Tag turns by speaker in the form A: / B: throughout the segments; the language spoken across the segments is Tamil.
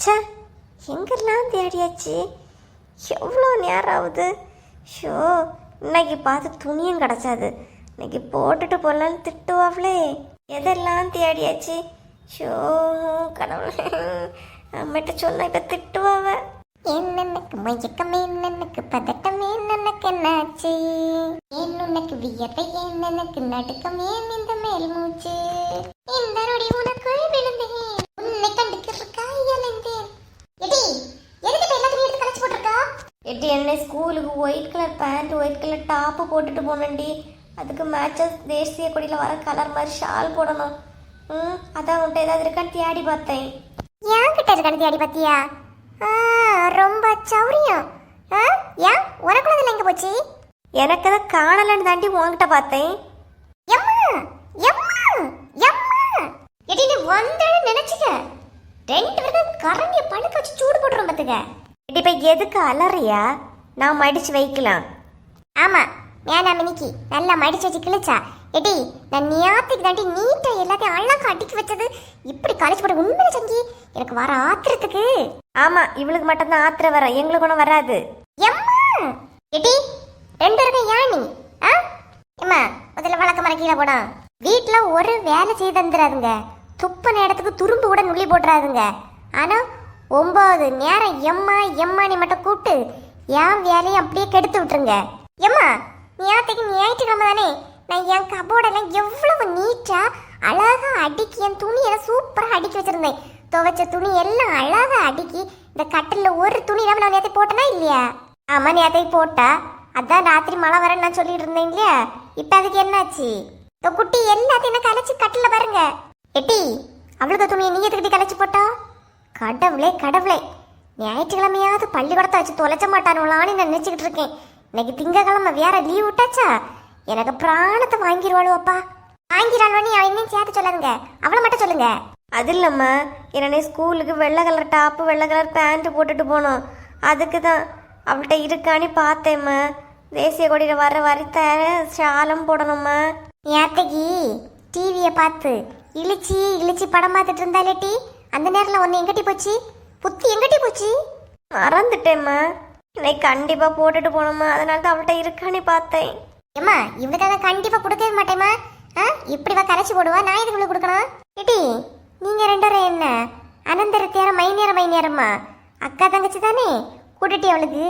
A: ச்சே, எங்கெல்லாம் தேடியாச்சு, எவ்வளோ நேரம் ஆகுது. ஷோ, இன்னைக்கு பார்த்து துணியும் கிடச்சாது. இன்னைக்கு போட்டுட்டு போடலான்னு திட்டுவாங்களே. எதெல்லாம் தேடியாச்சு. ஷோ கடவுளே, அம்மிட்ட சொன்ன இப்போ திட்டுவாவ.
B: என்னக்கு மயக்கம், என்னக்கு பதட்டம், என்னக்கு என்னாச்சு, என்னக்கு வியர்வை, என்னக்கு நடுக்கம், ஏன் இந்த மேல் மூச்சு, இந்த நொடி உனக்குள் விழுந்தேன், உன்னை கண்டுக்கிறக்கா இயலந்தேன். எடி எதுக்கு இப்ப எல்லாத்தையும் எடுத்து கலைச்சு போட்டிருக்கா?
A: எட்டி என்ன ஸ்கூலுக்கு white colour pant, white colour top போட்டுட்டு போனேன்டி. அதுக்கு மேட்சஸ் தேசிய கொடியில் வர கலர் மாதிரி ஷால் போடணும். அதான் உன்ட்ட ஏதாவது இருக்கான்னு தேடி பார்த்தேன்.
B: ஏன் கிட்ட இருக்கான்னு தேடி பார்த்தியா? ரொம்ப சௌரியம். ஏன் உனக்குள்ளதுல எங்க போச்சு?
A: எனக்கு தான் காணலன்னு தாண்டி உன்கிட்ட பார்த்தேன்.
B: எம்மா எம்மா எம்மா, எடி நீ வந்தேன்னு நினைச்சுக்க, ரெண்டு பேரும் கரண்டிய பழுக்க வச்சு சூடு போட்டுரும் பார்த்துக்க.
A: எட்டி இப்போ எதுக்கு அலறியா? நான் மடிச்சு வைக்கலாம்.
B: ஆமா, மேல மினிக்கி நல்லா மடிச்சு வச்சு கிழிச்சா. எடி நான் நியாத்துக்கு தாண்டி நீட்டா எல்லாத்தையும் அழகா அடுக்கி வச்சது இப்படி கழிச்சு போட்டு உண்மையில சங்கி எனக்கு வர ஆத்திரத்துக்கு.
A: ஆமா, இவளுக்கு மட்டும்தான் ஆத்திரம் வர, எங்களுக்கு ஒன்றும் வராது.
B: எம்மா எடி ரெண்டு பேரும் ஏன் நீ எம்மா முதல்ல வழக்க மர கீழே போடும். வீட்டுல ஒரு வேலை செய்து தந்துடாதுங்க, துப்ப நேரத்துக்கு துரும்பு கூட நுள்ளி போட்டுறாதுங்க. ஆனா 9 நேரம் எம்மா எம்மா நீ மட்டும் கூப்பிட்டு என் வேலையும் அப்படியே கெடுத்து விட்டுருங்க. எம்மா ஞாயிற்றுக்கு ஞாயிற்றுக்கிழமை தானே, நான் என் கபோர்டெல்லாம் எவ்வளவு நீட்டா அழகா அடுக்கி என் துணியெல்லாம் சூப்பராக அடுக்கி வச்சிருந்தேன். துவைச்ச துணி எல்லாம் அழகா அடுக்கி இந்த கட்டில் ஒரு துணி இல்லாமல் நான் நேற்று போட்டேனா இல்லையா? ஆமாம், நேற்றை போட்டா. அதான் ராத்திரி மழை வரேன்னு நான் சொல்லிட்டு இருந்தேன் இல்லையா? இப்போ அதுக்கு என்னாச்சு? இந்த குட்டி எல்லாத்தையும் என்ன கலைச்சி கட்டில் பாருங்க. எட்டி அவளுக்கு துணியை நீ எதுக்கிட்டி கலைச்சி போட்டா? கடவுளே கடவுளே, ஞாயிற்றுக்கிழமையாவது பள்ளிக்கூடத்தை வச்சு தொலைச்ச மாட்டானுலான்னு நான் நினச்சிக்கிட்டு இருக்கேன். இன்னைக்கு திங்கக்கிழமை வேற லீவ் விட்டாச்சா, எனக்கு பிராணத்தை வாங்கிடுவாளுவப்பா. வாங்கிடாள்வானு இன்னும் சேர்த்து சொல்லாதுங்க, அவளை மட்டும் சொல்லுங்க.
A: அது இல்லம்மா, என்னன்னே ஸ்கூலுக்கு வெள்ளை கலர் டாப்பு வெள்ளை கலர் பேண்ட்டு போட்டுட்டு போனோம். அதுக்கு தான் அவள்கிட்ட இருக்கான்னு பார்த்தேம்மா. தேசிய கொடியில் வர வரித்த ஷாலம் போடணும்மா.
B: நேத்தைக்கு டிவியை பார்த்து இழிச்சி இழிச்சி படம் பார்த்துட்டு இருந்தாலேட்டி அந்த நேரத்தில் ஒன்று எங்கட்டி போச்சு, புத்தி எங்கட்டி போச்சு?
A: மறந்துட்டேம்மா. இன்னைக்கு கண்டிப்பாக போட்டுட்டு போனோம்மா, அதனால தான் அவள்கிட்ட இருக்கான்னு பார்த்தேன்.
B: ஏம்மா இவளுக்காக கண்டிப்பாக கொடுக்கவே மாட்டேம்மா. இப்படிவா கரைச்சி போடுவா, நான் எதுக்கு இவ்வளோ கொடுக்கணும்? ஏட்டி நீங்க ரெண்டு பேரும் என்ன அனந்தரத்தியார மைநேரமா? அக்கா தங்கச்சி தானே, கூட்டிட்டு அவளுக்கு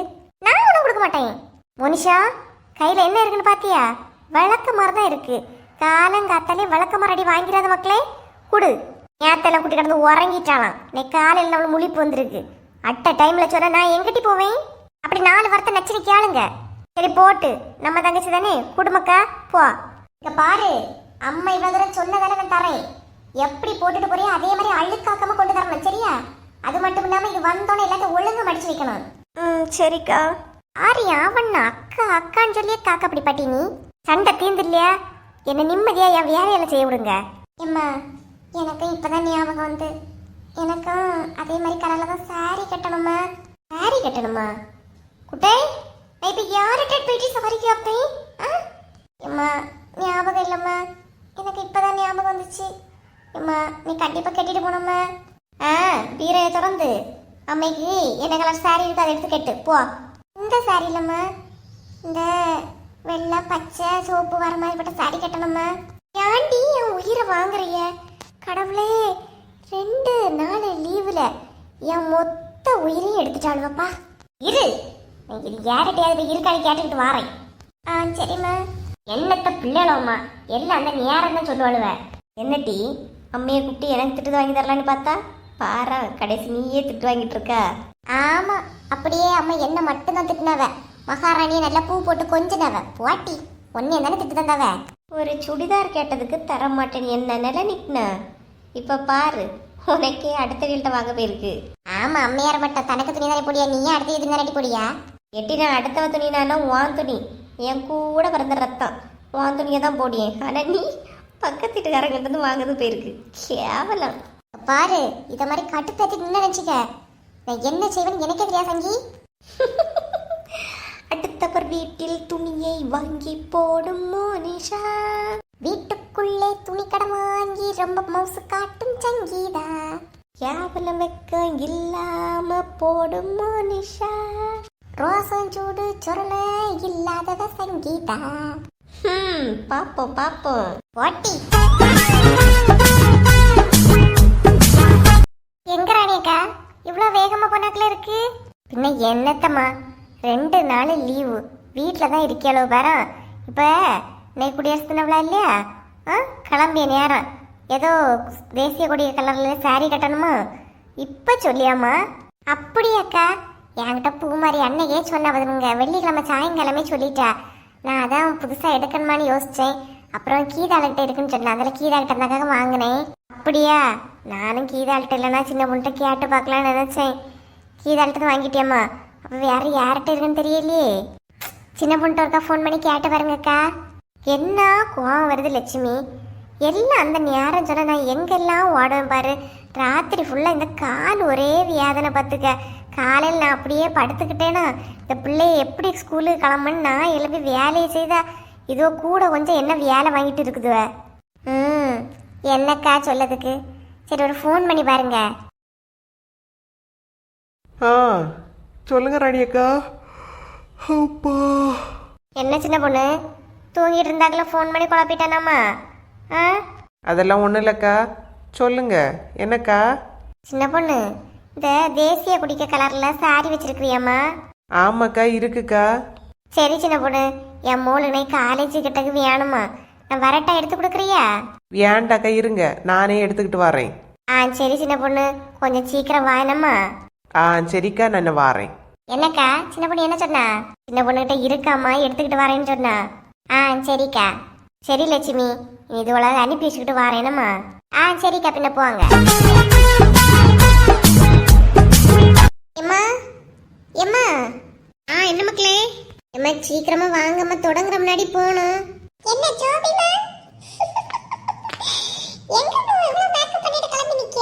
B: நான் ஒன்றும் கொடுக்க மாட்டேன். மோனிஷா கையில் என்ன இருக்குன்னு பார்த்தியா? விளக்க மரம் தான் இருக்கு. காலங்காத்தாலே விளக்க மரம் அடி வாங்கிறாத மக்களே, கொடு. நேத்தெல்லாம் குட்டி கிடந்து உறங்கிட்டாலாம், இன்னைக்கு காலையில் நம்மளுக்கு முழிப்பு வந்திருக்கு. அட்ட டைம்ல சொன்ன நான் எங்கிட்டி போவேன்? அப்படி 4 வார்த்தை நச்சுன்னு கேளுங்க. சரி போட்டு, நம்ம தங்கச்சி தானே, குடும்பக்கா போ. இங்க பாரு, அம்மா இவ்வளவு தூரம் சொன்னதால நான் தரேன். எப்படி போட்டுட்டு போறியோ அதே மாதிரி அழுக்காக்காம கொண்டு தரணும், சரியா? அது மட்டும் இல்லாம இது வந்தோன்னு எல்லாத்தையும் ஒழுங்கு மடிச்சு வைக்கணும்.
A: சரிக்கா.
B: ஆரியா அவண்ணா அக்கா அக்கான்னு சொல்லியே காக்க அப்படி பாட்டி நீ சண்டை தீர்ந்து இல்லையா? என்ன நிம்மதியா என் வேலையெல்லாம் செய்ய விடுங்க. எம்மா எனக்கும் இப்பதான் ஞாபகம் வந்து, எனக்கும் அதே மாதிரி கலர்ல தான் சாரி கட்டணுமா. சாரி கட்டணுமா குட்டை? நான் இப்ப யார்கிட்ட போயிட்டு சாரி கேட்பேன்? எம்மா ஞாபகம் இல்லம்மா, எனக்கு இப்பதான் ஞாபகம் வந்துச்சு. எம்மா நீ கண்டிப்பா கட்டிட்டு போனம்மா. பீரையை திறந்து அம்மைக்கு என்ன கலர் சாரி இருக்கு அதை எடுத்து கட்டு போ. இந்த சாரி இல்லம்மா, இந்த வெள்ளை பச்சை சோப்பு வர மாதிரிப்பட்ட சாரி கட்டணும்மா. ஏன்டி என் உயிரை வாங்குறிய? கடவுளே, 2 நாள் லீவுல என் மொத்த உயிரையும் எடுத்துட்டாளுவப்பா. இரு, இது யார்கிட்டயாவது இருக்கான்னு கேட்டுக்கிட்டு வாரேன். சரிம்மா. என்னத்த பிள்ளைகளோம்மா, எல்லாம் அந்த நேரம் தான் சொல்லுவாளுவ.
A: என்னட்டி அம்மையை கூப்பிட்டு எனக்கு திட்டு வாங்கி தரலான்னு பார்த்தா பாரா, கடைசி நீயே திட்டு வாங்கிட்டு இருக்கா.
B: ஆமா, அப்படியே அம்மா என்ன மட்டும்தான் திட்டினவ, மகாராணியை நல்லா பூ போட்டு கொஞ்சினவ. போட்டி ஒன்னே தானே திட்டு தந்தவ.
A: ஒரு சுடிதார் கேட்டதுக்கு தர மாட்டேன் என்ன நில நிற்ன. இப்ப பாரு, உனக்கே அடுத்த வீல்கிட்ட வாங்க போயிருக்கு.
B: ஆமா, அம்மையார் மட்டும் தனக்கு துணி தானே போடியா, நீயே அடுத்த இது தானே போடியா?
A: எட்டி நான் அடுத்தவ துணினானா உன் துணி, என் கூட பிறந்த ரத்தம், உன் துணியை தான் போடியேன். ஆனா நீ பக்கத்து வீட்டுக்காரங்கிட்ட இருந்து வாங்குறது போயிருக்கு. கேவலம்.
B: பாரு, இத மாதிரி கட்டுப்பேத்தி நின்று நினைச்சுக்க, நான் என்ன செய்வேன்னு எனக்கே தெரியா சங்கி.
A: அடுத்தவர் வீட்டில் துணியை வாங்கி போடும் மோனிஷா,
B: வீட்டுக்குள்ளே துணி கடன் வாங்கி ரொம்ப மவுசு காட்டும் சங்கீதா.
A: கேவலம் வெக்கம் இல்லாம போடும் மோனிஷா.
B: ரோசம் சூடு சொரண இல்லாதவ சங்கீதா.
A: பாப்போம் பாப்போம்.
B: ஓட்டி எங்க ராணியக்கா இவ்வளோ வேகமா போனாக்கல இருக்கு? பின்ன என்னத்தம்மா 2 நாள் லீவு வீட்டில் தான் இருக்கியாளோ பாரு. இப்போ இன்னைக்கு குடியரசு தினவிழா இல்லையா? கிளம்பிய நேரம் ஏதோ தேசிய கொடிய கலரில் சாரி கட்டணுமா? இப்போ சொல்லியாம்மா? அப்படியாக்கா? என்கிட்ட பூமாரி அன்னைக்கே சொன்ன பதினுங்க. வெள்ளிக்கிழமை சாயங்காலமே சொல்லிட்டா. நான் அதான் புதுசாக எடுக்கணுமான்னு யோசித்தேன். அப்புறம் கீதாள்கிட்ட இருக்குன்னு சொன்னேன். அதில் கீதாள்கிட்ட இருந்தாக்காக வாங்கினேன். அப்படியா? நானும் கீதாள்கிட்ட இல்லைன்னா சின்ன பொண்ணுகிட்ட கேட்டு பார்க்கலான்னு நினச்சேன். கீதாள்கிட்ட வாங்கிட்டியாம்மா? அப்போ வேறு யார்கிட்ட இருக்குன்னு தெரியலையே. சின்ன பொண்ணுகிட்ட ஒருக்கா ஃபோன் பண்ணி கேட்டு பாருங்கக்கா. என்ன கோவம் வருது லட்சுமி? எல்லாம் அந்த நேரம் சொன்ன நான் எங்கெல்லாம் ஓடுவேன் பாரு. ராத்திரி ஃபுல்லாக இந்த கால் ஒரே வியாதனை பார்த்துக்க. காலையில் நான் அப்படியே படுத்துக்கிட்டேன்னா இந்த பிள்ளைய எப்படி ஸ்கூலுக்கு கிளம்புன்னு நான் எழுப்பி வேலையை செய்தா இதோ கூட கொஞ்சம் என்ன வேலை வாங்கிட்டு இருக்குதுவ. என்னக்கா சொல்லதுக்கு? சரி ஒரு ஃபோன் பண்ணி பாருங்க.
C: சொல்லுங்க ராணியக்கா. அப்பா
B: என்ன சின்ன பொண்ணு தூங்கிட்டு இருந்தாக்கல ஃபோன் பண்ணி குழப்பிட்டானாமா?
C: அதெல்லாம் ஒன்றும் இல்லைக்கா. சொல்லுங்க என்னக்கா?
B: சின்ன பொண்ணு இந்த தேசிய குடிக்க கலரில் சாரி வச்சிருக்கிறியாம்மா?
C: ஆமாக்கா இருக்குக்கா.
B: சரி சின்ன பொண்ணு என் மூளுனை காலேஜ் கிட்டக்கு வேணுமா? நான் வரட்டா எடுத்து கொடுக்குறியா?
C: வேண்டாக்கா இருங்க நானே எடுத்துக்கிட்டு வரேன்.
B: சரி சின்ன பொண்ணு கொஞ்சம் சீக்கிரம் வாயனம்மா.
C: சரிக்கா நான் வாரேன்.
B: என்னக்கா சின்ன பொண்ணு என்ன சொன்னா? சின்ன பொண்ணுகிட்ட இருக்காம்மா எடுத்துக்கிட்டு வரேன்னு சொன்னா. சரிக்கா. சரி லட்சுமி இது உலக அனுப்பி வச்சுக்கிட்டு வரேனம்மா. சரிக்கா பின்ன போவாங்க. எம்மா எம்மா என்ன மக்களே? எம்மா சீக்கிரமா வாங்கம்மா, தொடங்குற முன்னாடி போகணும். என்ன ஜோபிமா எங்க இவ்வளவு மேக்கப் பண்ணிட்டு கிளம்பி நிக்க?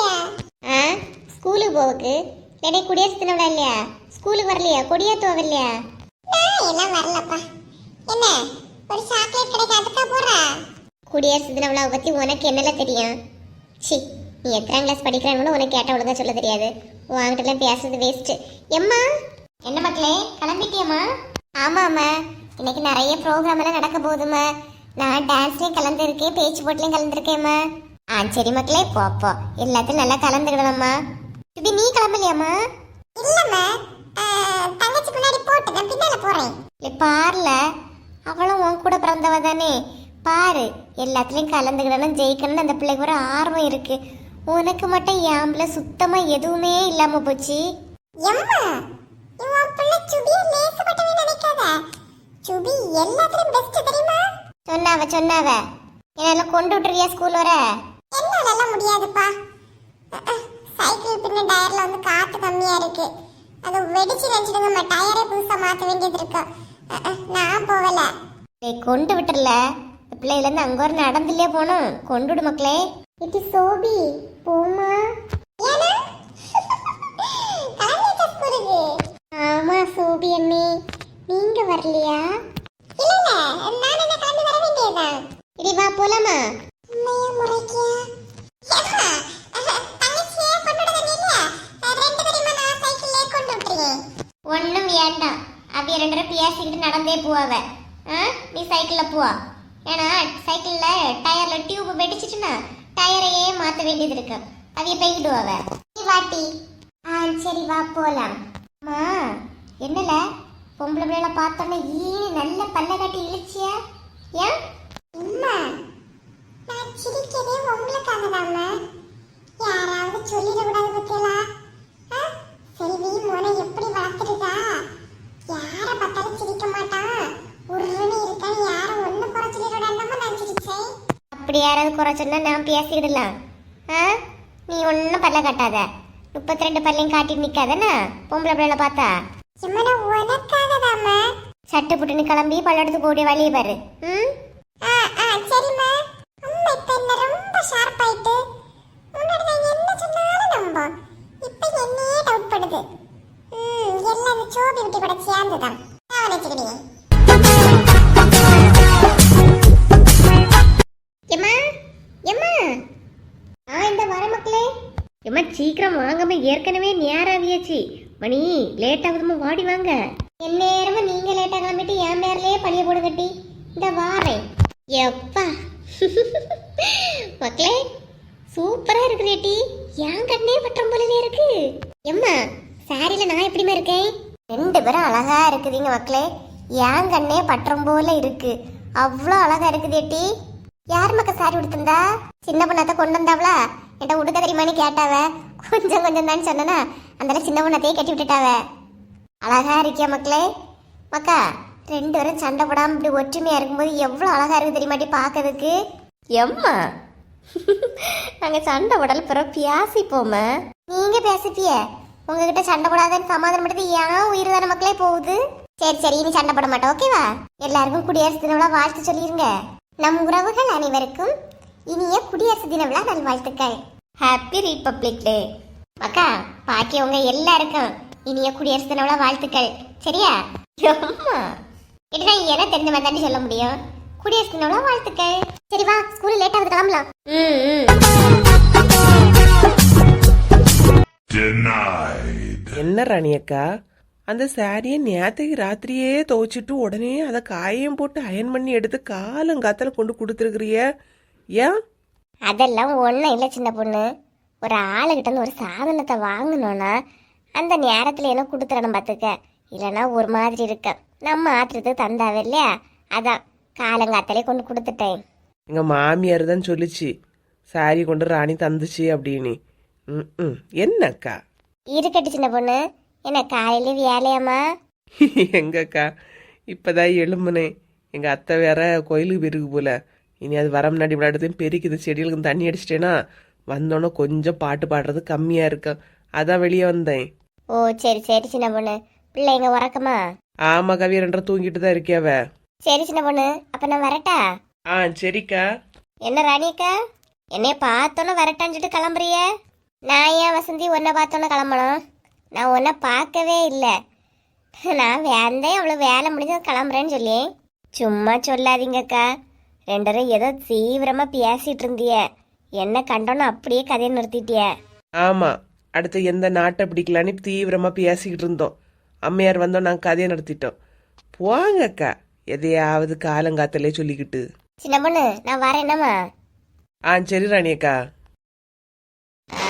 B: ஸ்கூலுக்கு போவக்கு. டேய் குடியரசு தினவிழா இல்லையா? ஸ்கூலுக்கு வரலையா? கொடியேத்து வரலையா? எல்லாம் வரலப்பா. என்ன ஒரு சாக்லேட் கடைக்கு அதுக்கா போறா? குடியரசு தினவிழாவை பத்தி உனக்கு என்னெல்லாம் தெரியும்? சி நீ எத்தனை கிளாஸ் படிக்கிறான்னு உனக்கு கேட்ட ஒழுங்கா சொல்ல தெரியாது. உங்ககிட்டலாம் பேசுறது வேஸ்ட். எம்மா என்ன மக்களே கிளம்பிட்டியம்மா? ஆமாம்மா இன்னைக்கு நிறைய ப்ரோக்ராம் எல்லாம் நடக்க போகுதுமா. நான் டான்ஸ்லயும் கலந்துருக்கேன், பேச்சு போட்டிலையும் கலந்துருக்கேம்மா. சரி மக்களே போப்போ எல்லாத்தையும் நல்லா கலந்துக்கிடலாம்மா. இது நீ கிளம்பலையாம்மா? இல்லம்மா தங்கச்சி முன்னாடி போட்டு நான் பின்னால போறேன். பாருல அவளும் உன் கூட பிறந்தவ தானே. பாரு எல்லாத்துலயும் கலந்துக்கிடணும் ஜெயிக்கணும்னு அந்த பிள்ளைக்கு ஒரு ஆர்வம் இருக்கு. உனக்கு மட்டும் ஏம்பல சுத்தமா எதுவுமே இல்லாம போச்சு. எம்மா இவன் பிள்ளை சுபியை லேசப்பட்டவே நினைக்காத. சுபி எல்லாத்துலயும் பெஸ்ட் தெரியுமா? சொன்னாவ என்னால கொண்டு விட்டுறியா ஸ்கூல் வர? என்னால முடியாதுப்பா. சைக்கிள் பின்ன டயர்ல வந்து காத்து கம்மியா இருக்கு. அது வெடிச்சு நினைச்சிடுங்கம்மா. டயரே புதுசா மாத்த வேண்டியது இருக்கு. நான் போகல. கொண்டு விட்டுறல பிள்ளைல இருந்து அங்க ஒரு நடந்துலயே போனோம். கொண்டு விடு மக்களே. இது சோபி போமா. ஆமா சோபி அண்ணி நீங்க வரலையா? இல்ல நான் என்ன கிளம்பி வர வேண்டியதுதான். இடி வா போலாமா? உண்மையா முறைக்கியா? ஒன்னும் வேண்டாம். அவிய 2 பேரும் பேசிக்கிட்டு நடந்தே போவாவ. நீ சைக்கிள்ல போ. ஏன்னா சைக்கிள்ல டயர்ல டியூப் வெடிச்சிட்டுனா டயரையே மாத்த வேண்டியது இருக்கு. அவிய போய்கிடுவாவ. நீ வாட்டி. சரி வா போலாம். அம்மா என்னல பொம்பளை பிள்ளைல பார்த்தோன்னே நல்ல பல்ல காட்டி இழுச்சியா? ஏன் அம்மா நான் சிரிக்கவே உங்களுக்காக தான்மா. யாராவது சொல்லிட கூடாது பத்தியலா? செல்வி மோனை எப்படி வளர்த்துருக்கா? யாரை பார்த்தாலும் சிரிக்க மாட்டான். உருன்னு இருக்கான்னு யாரும் ஒண்ணு குறை சொல்லிடாம நான் சிரிச்சேன். அப்படி யாராவது குறை சொன்னா நான் பேசிக்கிடலாம். நீ ஒன்னும் பல்ல காட்டாத. 32 பல்லையும் காட்டிட்டு நிக்காதனா பொம்பளை பிள்ளைல பார்த்தா. சட்டு புட்டுன்னு கிளம்பி பல்லெடுத்து கூடிய வழியை பாரு. சரிம்மா. அம்மா இப்ப என்ன ரொம்ப ஷார்ப் ஆயிட்டு. முன்னாடி நான் என்ன சொன்னாலும் நம்ப. இப்ப என்னையே டவுட் பண்ணுது. எல்லாம் இந்த சோபி விட்டு கூட சேர்ந்துதான். நான் நினைச்சுக்கிட்டே. எம்மா எம்மா இந்த வர மக்களே. எம்மா சீக்கிரம் ஏற்கனவே நேராவியாச்சு. மணி லேட் ஆகுதுமா, வாடி வாங்க. என் நேரமும் நீங்க லேட்டா கிளம்பிட்டு என் பேர்லயே பழிய போடு கட்டி. இந்த வாரேன் எப்பா. மக்களே சூப்பரா இருக்குது ஏட்டி. என் கண்ணே பட்டம் போலவே இருக்கு. எம்மா சாரியில நான் எப்படிமா இருக்கேன்? ரெண்டு பேரும் அழகா இருக்குதுங்க மக்களே. என் கண்ணே பட்டம் போல இருக்கு. அவ்வளோ அழகா இருக்குது ஏட்டி. யார் மக்கா சாரி உடுத்திருந்தா? சின்ன பொண்ணாத்த கொண்டு வந்தாவளா? என்கிட்ட உடுக்க தெரியுமான்னு கேட்டாவ. கொஞ்சம் கொஞ்சம் தான் சொன்னா அந்த சின்ன பொண்ணாத்தையே கட்டி விட்டுட்டாவ. அழகா இருக்கியா மக்களே? மக்கா ரெண்டு பேரும் சண்டை போடாம இப்படி ஒற்றுமையா இருக்கும்போது எவ்வளவு அழகா இருக்கு தெரியுமாட்டி பாக்கிறதுக்கு. எம்மா நாங்க சண்டை போடல பிறகு பேசிப்போமா? நீங்க பேசிப்பிய, உங்ககிட்ட சண்டை போடாதன்னு சமாதானம் படுத்து ஏன் உயிர் தான மக்களே போகுது. சரி சரி இனி சண்டை போட மாட்டோம் ஓகேவா? எல்லாருக்கும் குடியரசு தின விழா வாழ்த்து சொல்லிருங்க. நம் உறவுகள் அனைவருக்கும் இனிய குடியரசு தின விழா நல்வாழ்த்துக்கள். ஹாப்பி ரிபப்ளிக் டே. மக்கா பாக்கி உங்க எல்லாருக்கும் இனிய குடியரசு தின விழா வாழ்த்துக்கள். சரியா? அம்மா இதுதான் என்ன தெரிஞ்ச மாதிரி தாண்டி சொல்ல முடியும். குடியரசு தின விழா வாழ்த்துக்கள். சரி வா ஸ்கூல் லேட் ஆகுது கிளம்பலாம்.
C: என்ன ராணியக்கா, அந்த சாரியை நேத்தைக்கு ராத்திரியே துவைச்சிட்டு உடனே அதை காயம் போட்டு அயன் பண்ணி எடுத்து காலங்காத்தால கொண்டு கொடுத்துருக்குறிய ஏன்?
B: அதெல்லாம் ஒன்றும் இல்லை சின்ன பொண்ணு. ஒரு ஆளுகிட்ட இருந்து ஒரு சாதனத்தை வாங்கணும்னா அந்த நேரத்தில் என்ன கொடுத்துடணும் பார்த்துக்க. இல்லைன்னா ஒரு மாதிரி இருக்க. நம்ம ஆத்திரத்துக்கு தந்தாவே இல்லையா, அதான் காலங்காத்தாலே கொண்டு கொடுத்துட்டேன்.
C: எங்க மாமியார் தான் சொல்லிச்சு சாரி கொண்டு ராணி தந்துச்சு அப்படின்னு. என்னக்கா?
B: இருக்கட்டு சின்ன பொண்ணு. என்ன காலையில வேலையாமா?
C: எங்கக்கா இப்பதான் எழும்புனேன். எங்க அத்தை வேற கோயிலுக்கு போயிருக்கு போல. இனி அது வர முன்னாடி விளையாடுறதையும் பெருக்கிது செடிகளுக்கு தண்ணி அடிச்சிட்டேன்னா வந்தோன்னே கொஞ்சம் பாட்டு பாடுறது கம்மியா இருக்கும். அதான் வெளியே வந்தேன்.
B: ஓ சரி சரி சின்ன பொண்ணு. பிள்ளைங்க உறக்கமா?
C: ஆமா கவி ரெண்டரை தூங்கிட்டு தான் இருக்கியாவ.
B: சரி சின்ன பொண்ணு அப்ப நான் வரட்டா?
C: சரிக்கா.
B: என்ன ராணியக்கா என்னைய பார்த்தோன்னே வரட்டான்னு சொல்லிட்டு கிளம்புறிய? நான் ஏன் வசந்தி உன்னை பார்த்தோன்னே கிளம்பணும்? நான் உன்னை பார்க்கவே இல்லை. நான் வேந்தேன் அவ்வளோ வேலை முடிஞ்சது கிளம்புறேன்னு சொல்லி. சும்மா சொல்லாதீங்கக்கா. ரெண்டரும் ஏதோ தீவிரமா பேசிட்டு இருந்திய. என்ன கண்டோன்னு அப்படியே கதையை நிறுத்திட்டிய.
C: ஆமா அடுத்து எந்த நாட்டை பிடிக்கலான்னு தீவிரமா பேசிக்கிட்டு இருந்தோம். அம்மையார் வந்தோம் நாங்கள் கதையை நடத்திட்டோம். போங்கக்கா எதையாவது காலங்காத்தலே சொல்லிக்கிட்டு.
B: சின்ன பொண்ணு நான் வரேன் என்னம்மா?
C: சரி ராணியக்கா.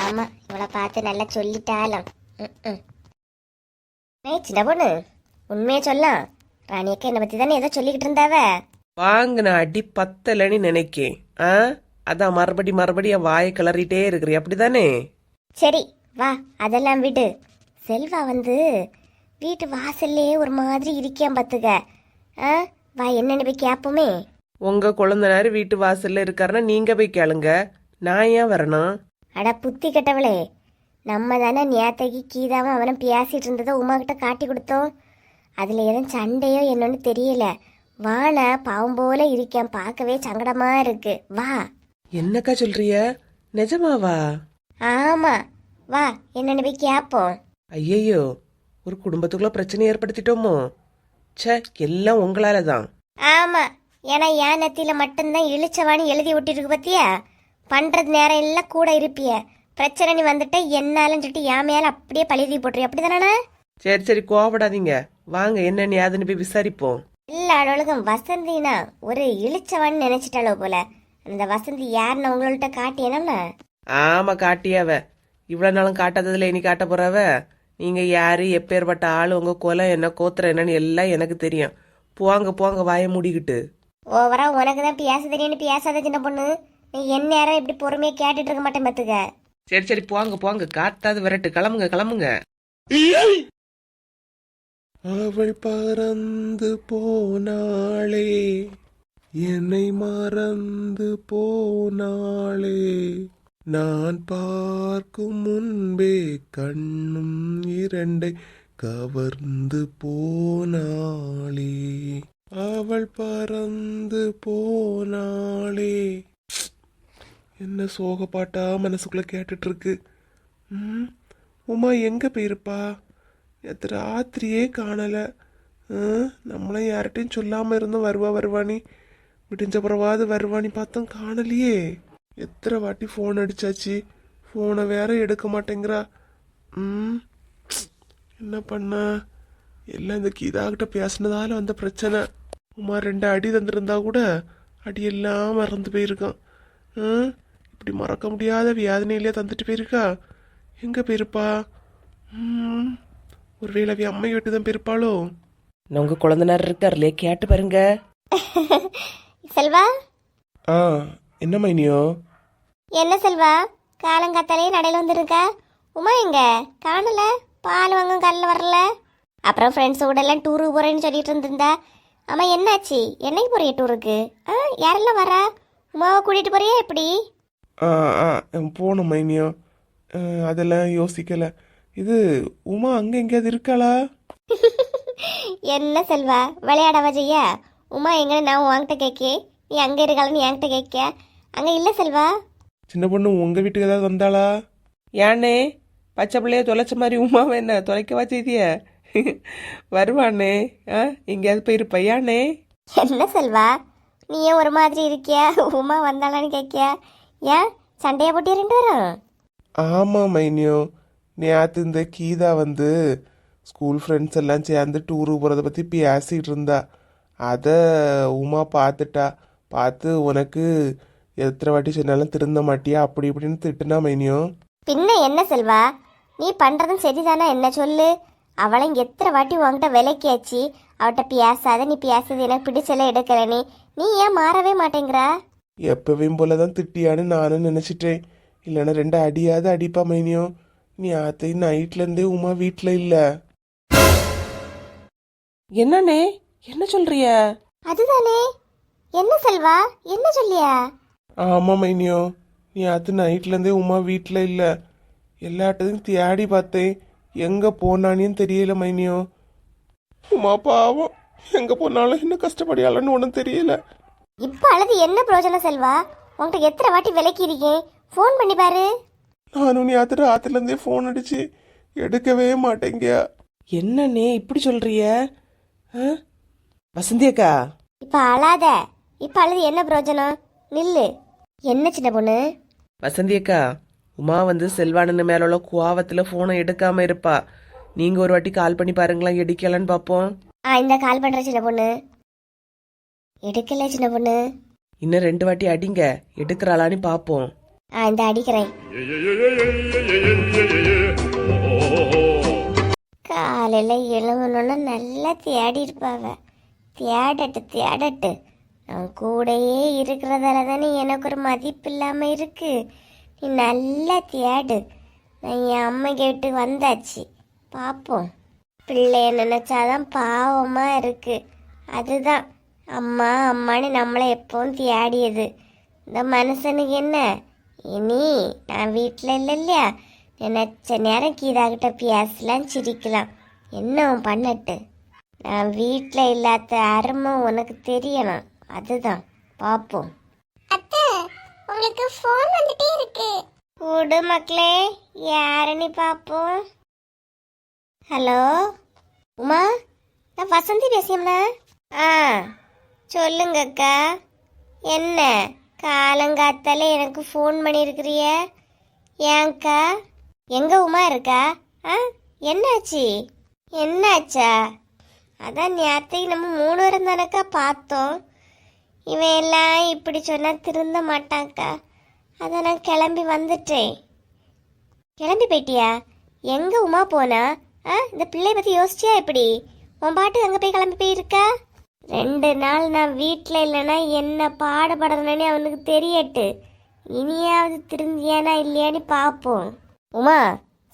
B: ஆமா இவளை பார்த்து நல்லா சொல்லிட்டாலும். சின்ன பொண்ணு உண்மையை சொல்லலாம். ராணியக்கா என்னை பத்தி தானே ஏதோ சொல்லிக்கிட்டு இருந்தாவ.
C: வாங்கின அடி பத்தலன்னு நினைக்கேன். அதான் மறுபடி என் வாயை கிளறிட்டே இருக்கிறீ அப்படிதானே?
B: சரி வா அதெல்லாம் விடு. செல்வா வந்து வீட்டு வாசல்லே ஒரு மாதிரி இருக்கியான் பார்த்துக்க. வா என்னன்னு போய் கேட்போமே.
C: உங்க குழந்தைனாரு வீட்டு வாசல்ல இருக்காருன்னா நீங்க போய் கேளுங்க. நான் ஏன் வரணும்?
B: அட புத்தி கெட்டவளே, நம்ம தானே நேத்தைக்கு கீதாவும் அவனும் பேசிட்டு இருந்ததை உமா கிட்ட காட்டி கொடுத்தோம். அதுல எதுவும் சண்டையோ என்னன்னு தெரியல. வான பாவம் போல இருக்கான், பார்க்கவே சங்கடமா இருக்கு. வா.
C: என்னக்கா சொல்றிய? நிஜமாவா?
B: ஆமா வா என்னன்னு போய் கேட்போம்.
C: ஐயையோ ஒரு குடும்பத்துக்குள்ள பிரச்சனை ஏற்படுத்திட்டோமோ? ச்சே எல்லாம் உங்களால தான்.
B: ஆமா ஏன்னா என் நெத்தியில மட்டும்தான் இழிச்சவானி எழுதி விட்டிருக்கு பத்தியா. பண்றது நேரம் எல்லாம் கூட இருப்பிய. பிரச்சனை நீ வந்துட்ட என்னாலும் சொல்லிட்டு என் மேல அப்படியே பழுதி போட்டுரு அப்படிதானே?
C: சரி கோவப்படாதீங்க. வாங்க என்னன்னு யாதுன்னு போய் விசாரிப்போம்.
B: இல்ல அடவளுக்கும் வசந்தினா ஒரு இழிச்சவான்னு நினைச்சிட்டாளோ போல. அந்த வசந்தி யாருன்னு உங்கள்ட்ட காட்டியனா?
C: ஆமா காட்டியாவ. இவ்வளவு நாளும் காட்டாததுல இனி காட்ட போறாவ. நீங்க யாரு எப்பேற்பட்ட ஆளு உங்க கொலை என்ன கோத்திரம் என்னன்னு எல்லாம் எனக்கு தெரியும். போங்க வாய மூடிக்கிட்டு.
B: ஓவரா உனக்கு தான் பேச தெரியும்னு பேசாத சின்ன பொண்ணு. நீ என்ன நேரம் இப்படி பொறுமையா கேட்டுட்டு இருக்க மாட்டேன் பத்துக்க.
C: சரி போங்க காத்தாது விரட்டு. கிளம்புங்க. அவள் பறந்து போனாளே என்னை மறந்து போனாளே நான் பார்க்கும் முன்பே கண்ணும் இரண்டை கவர்ந்து போனாளே அவள் பறந்து போனாளே. என்ன சோக பாட்டா மனசுக்குள்ள கேட்டுட்டு இருக்கு. உமா எங்க போயிருப்பா? எத்தனை ராத்திரியே காணல. நம்மளும் யார்கிட்டையும் சொல்லாம இருந்தோம் வருவானி. விடிஞ்ச பிறவாது வருவானி பார்த்தோம் காணலையே. எத்தனை வாட்டி ஃபோன் அடிச்சாச்சு, ஃபோனை வேற எடுக்க மாட்டேங்கிறா.
D: ம் என்ன பண்ண எல்லாம் இந்த கீதாகிட்ட பேசினதால வந்த பிரச்சனை. உமா 2 அடி தந்திருந்தா கூட அடியெல்லாம் மறந்து போயிருக்கான். இப்படி மறக்க முடியாத வேதனையிலே தந்துட்டு போயிருக்கா. எங்க போயிருப்பா? ஒருவேளை அவ அம்மை வீட்டு தான் போயிருப்பாளோ?
C: நான் உங்க குழந்தைனார் இருக்காருலே, கேட்டு பாருங்க.
B: செல்வா,
D: ஆ என்ன மைனியோ?
B: என்ன செல்வா, காலங்காத்தாலே நடையில வந்துருக்க? உமா எங்க காணல? பால் வாங்க காலைல வரல. அப்புறம் ஃப்ரெண்ட்ஸ் கூட எல்லாம் டூருக்கு போறேன்னு சொல்லிட்டு இருந்திருந்தா. ஆமா, என்னாச்சு? என்னைக்கு போறிய டூருக்கு? யாரெல்லாம் வரா? உமாவை கூட்டிட்டு போறியா எப்படி?
D: ஆ ஆ போகணும் மைனியோ. அதெல்லாம் யோசிக்கல. இது உமா அங்க எங்கேயாவது இருக்காளா?
B: என்ன செல்வா, விளையாடவா செய்ய? உமா எங்க நான் உன்கிட்ட கேட்கே, நீ அங்க இருக்காளன்னு என்கிட்ட கேட்க. அங்க இல்ல செல்வா.
D: சின்ன பொண்ணு உங்க வீட்டுக்கு ஏதாவது வந்தாளா?
C: ஏன்னே பச்சை பிள்ளைய தொலைச்ச மாதிரி உமாவை என்ன தொலைக்கவா செய்திய? வருவானே. எங்கேயாவது போயிருப்ப? ஏன்னே?
B: என்ன செல்வா, நீ ஏன் ஒரு மாதிரி இருக்கியா? உமா வந்தாளான்னு கேட்கியா? ஏன் சண்டையா போட்டியா 2 பேரும்?
D: ஆமா மைனியோ, நேற்று இந்த கீதா வந்து ஸ்கூல் ஃப்ரெண்ட்ஸ் எல்லாம் சேர்ந்து டூருக்கு போகிறத பற்றி பேசிகிட்டு இருந்தா. அதை உமா பார்த்துட்டா. பார்த்து உனக்கு எத்தனை வாட்டி சொன்னாலும் திருந்த மாட்டியா அப்படி இப்படின்னு திட்டுனா மைனியோ.
B: பின்ன என்ன செல்வா, நீ பண்றதும் சரிதானா? என்ன சொல்லு. அவளை எத்தனை வாட்டி உன்கிட்ட விலைக்காச்சு, அவட்ட பேசாத, நீ பேசுறது எனக்கு பிடிச்சல எடுக்கல. நீ ஏன் மாறவே மாட்டேங்கிறா?
D: எப்பவும் போல தான் திட்டியான்னு நானும் நினச்சிட்டேன். இல்லைன்னா 2 அடியாவது அடிப்பா மைனியோ. நீ ஆத்தை நைட்லேருந்தே உமா வீட்டில் இல்லை.
C: என்னண்ணே, என்ன சொல்றிய?
B: அதுதானே. என்ன செல்வா, என்ன சொல்லியா?
D: ஆமாம் மைனியோ, நீ ஆத்து நைட்லேருந்தே உமா வீட்டில் இல்லை. எல்லாட்டதையும் தேடி பார்த்தேன், எங்கே போனானேன்னு தெரியல மைனியோ. உமா பாவம், எங்கே போனாலும் என்ன கஷ்டப்படியாலன்னு ஒன்றும் தெரியல.
B: இப்ப அழுது என்ன பிரயோஜனம் செல்வா? உன்கிட்ட எத்தனை வாட்டி விலைக்கு இருக்கேன், ஃபோன் பண்ணி பாரு.
D: நானும் நீ ஆத்து ராத்திரிலேருந்தே ஃபோன் அடிச்சு எடுக்கவே மாட்டேங்க.
C: என்னண்ணே இப்படி சொல்றிய? வசந்தி அக்கா,
B: இப்ப அழாத. இப்ப அழுது என்ன பிரயோஜனம்? நில்லு. என்ன சின்ன பொண்ணு?
C: வசந்தி அக்கா, உமா வந்து செல்வானன் மேல உள்ள கோவத்தில் ஃபோனை எடுக்காம இருப்பா. நீங்க ஒரு வாட்டி கால் பண்ணி பாருங்களா, எடுக்கலன்னு பார்ப்போம்.
B: இந்த கால் பண்ற சின்ன பொண்ணு. எடுக்கல சின்ன பொண்ணு.
C: இன்னும் 2 வாட்டி அடிங்க, எடுக்கிறாளான்னு பார்ப்போம்.
B: இந்த அடிக்கிறேன். காலையில எழுவணும்னா நல்லா தேடி இருப்பாவ. தேடட்டு. நான் கூடயே இருக்கிறதால தானே எனக்கு ஒரு மதிப்பு இல்லாம இருக்கு. நீ நல்லா தேடு. நான் என் அம்மா கேட்டு வந்தாச்சு, பார்ப்போம். பிள்ளைய நினைச்சாதான் பாவமா இருக்கு. அதுதான் அம்மா அம்மான்னு நம்மளை எப்பவும் தேடியது. இந்த மனுஷனுக்கு என்ன, இனி நான் வீட்டில் இல்லை இல்லையா, நினைச்ச நேரம் கீதாகிட்ட பேசலாம், சிரிக்கலாம். என்ன அவன் பண்ணட்டு? நான் வீட்டில் இல்லாத அருமை உனக்கு தெரியணும். அதுதான் பார்ப்போம். அத்தை, உங்களுக்கு ஃபோன் வந்துட்டே இருக்கு. கூடு மக்களே, யாருன்னு பார்ப்போம். ஹலோ உமா, நான் வசந்தி பேசியம்னா. சொல்லுங்க அக்கா. என்ன காலங்காத்தால எனக்கு ஃபோன் பண்ணியிருக்கிறிய? ஏன்க்கா, எங்க உமா இருக்கா? என்னாச்சா? அதான் நேரத்தைக்கு நம்ம 3 பேரும் தானக்கா பார்த்தோம். இவன் எல்லாம் இப்படி சொன்னா திருந்த மாட்டான்க்கா. அதான் நான் கிளம்பி வந்துட்டேன். கிளம்பி போயிட்டியா? எங்க உமா போனா? இந்த பிள்ளைய பத்தி யோசிச்சியா எப்படி? உன் பாட்டு அங்க போய் கிளம்பி போயிருக்கா? 2 நாள் நான் வீட்டில் இல்லைன்னா என்ன பாடுபடுறேன்னு அவனுக்கு தெரியட்டு. இனியாவது திருந்தியானா இல்லையான்னு பார்ப்போம். உமா,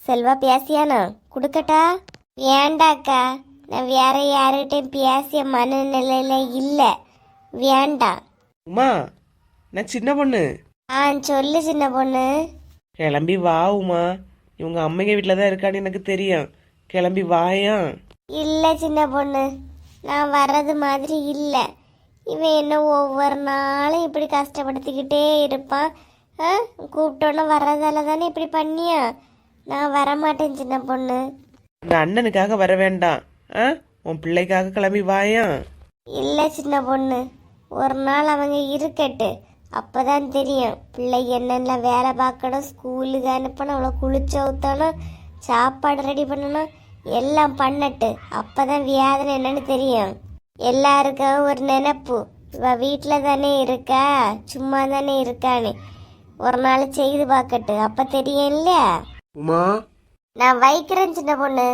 B: செல்வா பேசியானா? கொடுக்கட்டா? வேண்டாக்கா, நான் வேற யாருகிட்டையும் பேசிய மனநிலையில இல்லை. வேண்டாம்.
C: உமா, நான் சின்ன பொண்ணு.
B: சொல்லு சின்ன பொண்ணு.
C: கிளம்பி வா உமா, இவங்க அம்மைங்க வீட்டில் தான் இருக்கான்னு எனக்கு தெரியும். கிளம்பி வாயா.
B: இல்லை சின்ன பொண்ணு, நான் வர்றது மாதிரி இல்லை. இவன் என்ன ஒவ்வொரு நாளும் இப்படி கஷ்டப்படுத்திக்கிட்டே இருப்பான். கூப்பிட்டோன்னு வர்றதால தானே இப்படி பண்ணியா? நான் வரமாட்டேன் சின்ன பொண்ணு.
C: இந்த அண்ணனுக்காக வர வேண்டாம், உன் பிள்ளைக்காக கிளம்பி வாயா.
B: இல்லை சின்ன பொண்ணு, ஒரு நாள் அவங்க இருக்கட்டு, அப்பதான் தெரியும். பிள்ளை என்னென்ன வேலை பார்க்கணும், ஸ்கூலுக்கு அனுப்பணும், அவ்வளோ குளிச்சு ஊற்றணும்,
A: சாப்பாடு ரெடி பண்ணணும், எல்லாம் பண்ணட்டு. அப்பதான் வியாதனை என்னன்னு தெரியும். எல்லாருக்கும் ஒரு நினைப்பு, இவ வீட்டில் தானே இருக்கா, சும்மா தானே இருக்கான்னு. ஒரு நாள் செய்து பார்க்கட்டு, அப்ப தெரியும் இல்லையா?
D: உமா
A: நான் வைக்கிறேன் சின்ன பொண்ணு.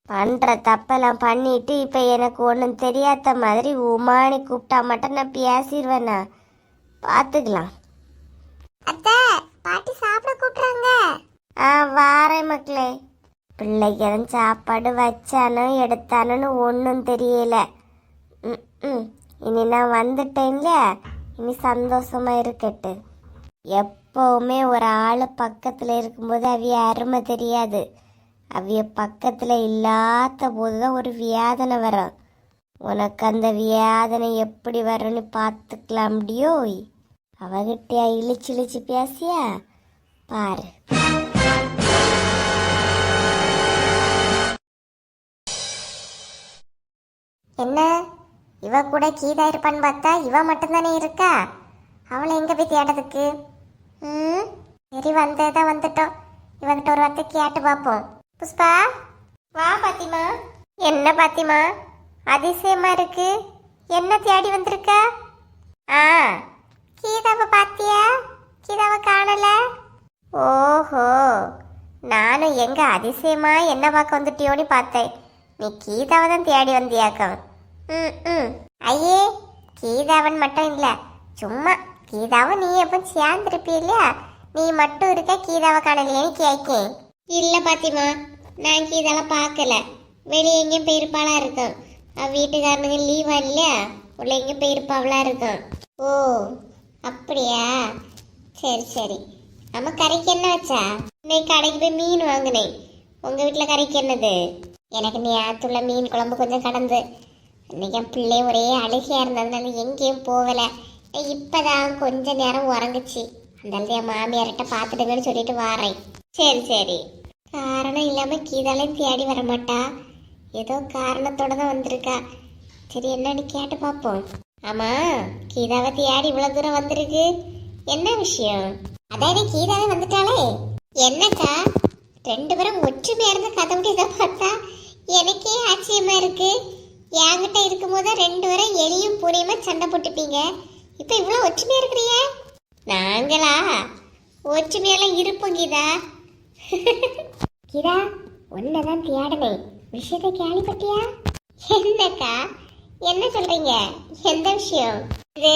A: பண்ற தப்பெல்லாம் பண்ணிட்டு இப்ப எனக்கு ஒன்றும் தெரியாத மாதிரி உமானி கூப்பிட்டா மட்டும் நான் பேசிடுவேண்ணா. பார்த்துக்கலாம்.
B: அத்தை, பாட்டி சாப்பிட கூப்பிடுறாங்க.
A: வாரேன் மக்களே. பிள்ளைக்கு எதுவும் சாப்பாடு வச்சானோ எடுத்தானோன்னு ஒன்றும் தெரியல. இனி நான் வந்துட்டேன்ல, இனி சந்தோஷமா இருக்கட்டு. எப்பவுமே ஒரு ஆள் பக்கத்தில் இருக்கும்போது அவிய அருமை தெரியாது. அவிய பக்கத்தில் இல்லாத போதுதான் ஒரு வியாதனை வரும். உனக்கு அந்த வியாதனை எப்படி வரும்னு பார்த்துக்கலாம் முடியோ? அவகிட்ட இழிச்சு இழிச்சு பேசியா பாரு.
B: என்ன, இவ கூட கீதா இருப்பான்னு பார்த்தா இவ மட்டும்தானே இருக்கா? அவளை எங்க போய் தேடுறதுக்கு? சரி, வந்ததான் வந்துட்டோம். இவகிட்ட ஒரு வார்த்தை கேட்டு பார்ப்போம். புஷ்பா, வா. பாத்திமா. என்ன பாத்திமா, அதிசயமா இருக்கு. என்ன தேடி வந்திருக்க? கீதாவை பாத்தியா? கீதாவை காணல. ஓஹோ, நானும் எங்க அதிசயமா என்ன பார்க்க வந்துட்டியோன்னு பார்த்தேன். நீ கீதாவை தான் தேடி வந்தியாக்கம். ஐயே, கீதாவன் மட்டும் இல்ல, சும்மா கீதாவும் நீ எப்போ சேர்ந்துருப்பி இல்லையா? நீ மட்டும் இருக்க, கீதாவை காணலையேன்னு கேட்கேன். இல்ல பாத்திமா, நான் கீதாவை பார்க்கல. வெளியே எங்கேயும் போயிருப்பாளா இருக்கும். வீட்டுக்காரனுங்க லீவா இல்லையா, உள்ள எங்கேயும் போயிருப்பாவளா இருக்கும். ஓ அப்படியா, சரி சரி. நம்ம கறிக்கு என்ன வச்சா? இன்னைக்கு கடைக்கு போய் மீன் வாங்கினேன். உங்க வீட்டில் கறிக்கு என்னது? எனக்கு நேரத்துள்ள மீன் குழம்பு கொஞ்சம் கடந்து. இன்னைக்கு என் பிள்ளை ஒரே அழுகையா இருந்ததுனால எங்கேயும் போகல. இப்பதான் கொஞ்ச நேரம் உறங்குச்சு. அந்த என் மாமியார்கிட்ட பார்த்துடுங்கன்னு சொல்லிட்டு வாரேன். சரி சரி. காரணம் இல்லாம கீதாலையும் தேடி வர மாட்டா, ஏதோ காரணத்தோட தான் வந்திருக்கா. சரி, என்னன்னு கேட்டு பார்ப்போம். ஆமா, கீதாவை தேடி இவ்வளவு தூரம் வந்திருக்கு, என்ன விஷயம்? அதாவது கீதாவே வந்துட்டாளே. என்னக்கா, ரெண்டு பேரும் ஒற்றுமையா இருந்து கதை முடியதை பார்த்தா எனக்கே ஆச்சரியமா இருக்கு. என்கிட்ட இருக்கும் போது ரெண்டு பேரும் எலியும் பூனையுமா சண்டை போட்டுப்பீங்க. இப்ப இவ்வளவு ஒற்றுமையா இருக்கிறீங்க. நாங்களா ஒற்றுமையெல்லாம் இருப்போம் கீதா. கீதா, ஒன்னதான் தேடனேன். விஷயத்தை கேள்விப்பட்டியா? என்னக்கா, என்ன சொல்றீங்க? எந்த விஷயம் இது?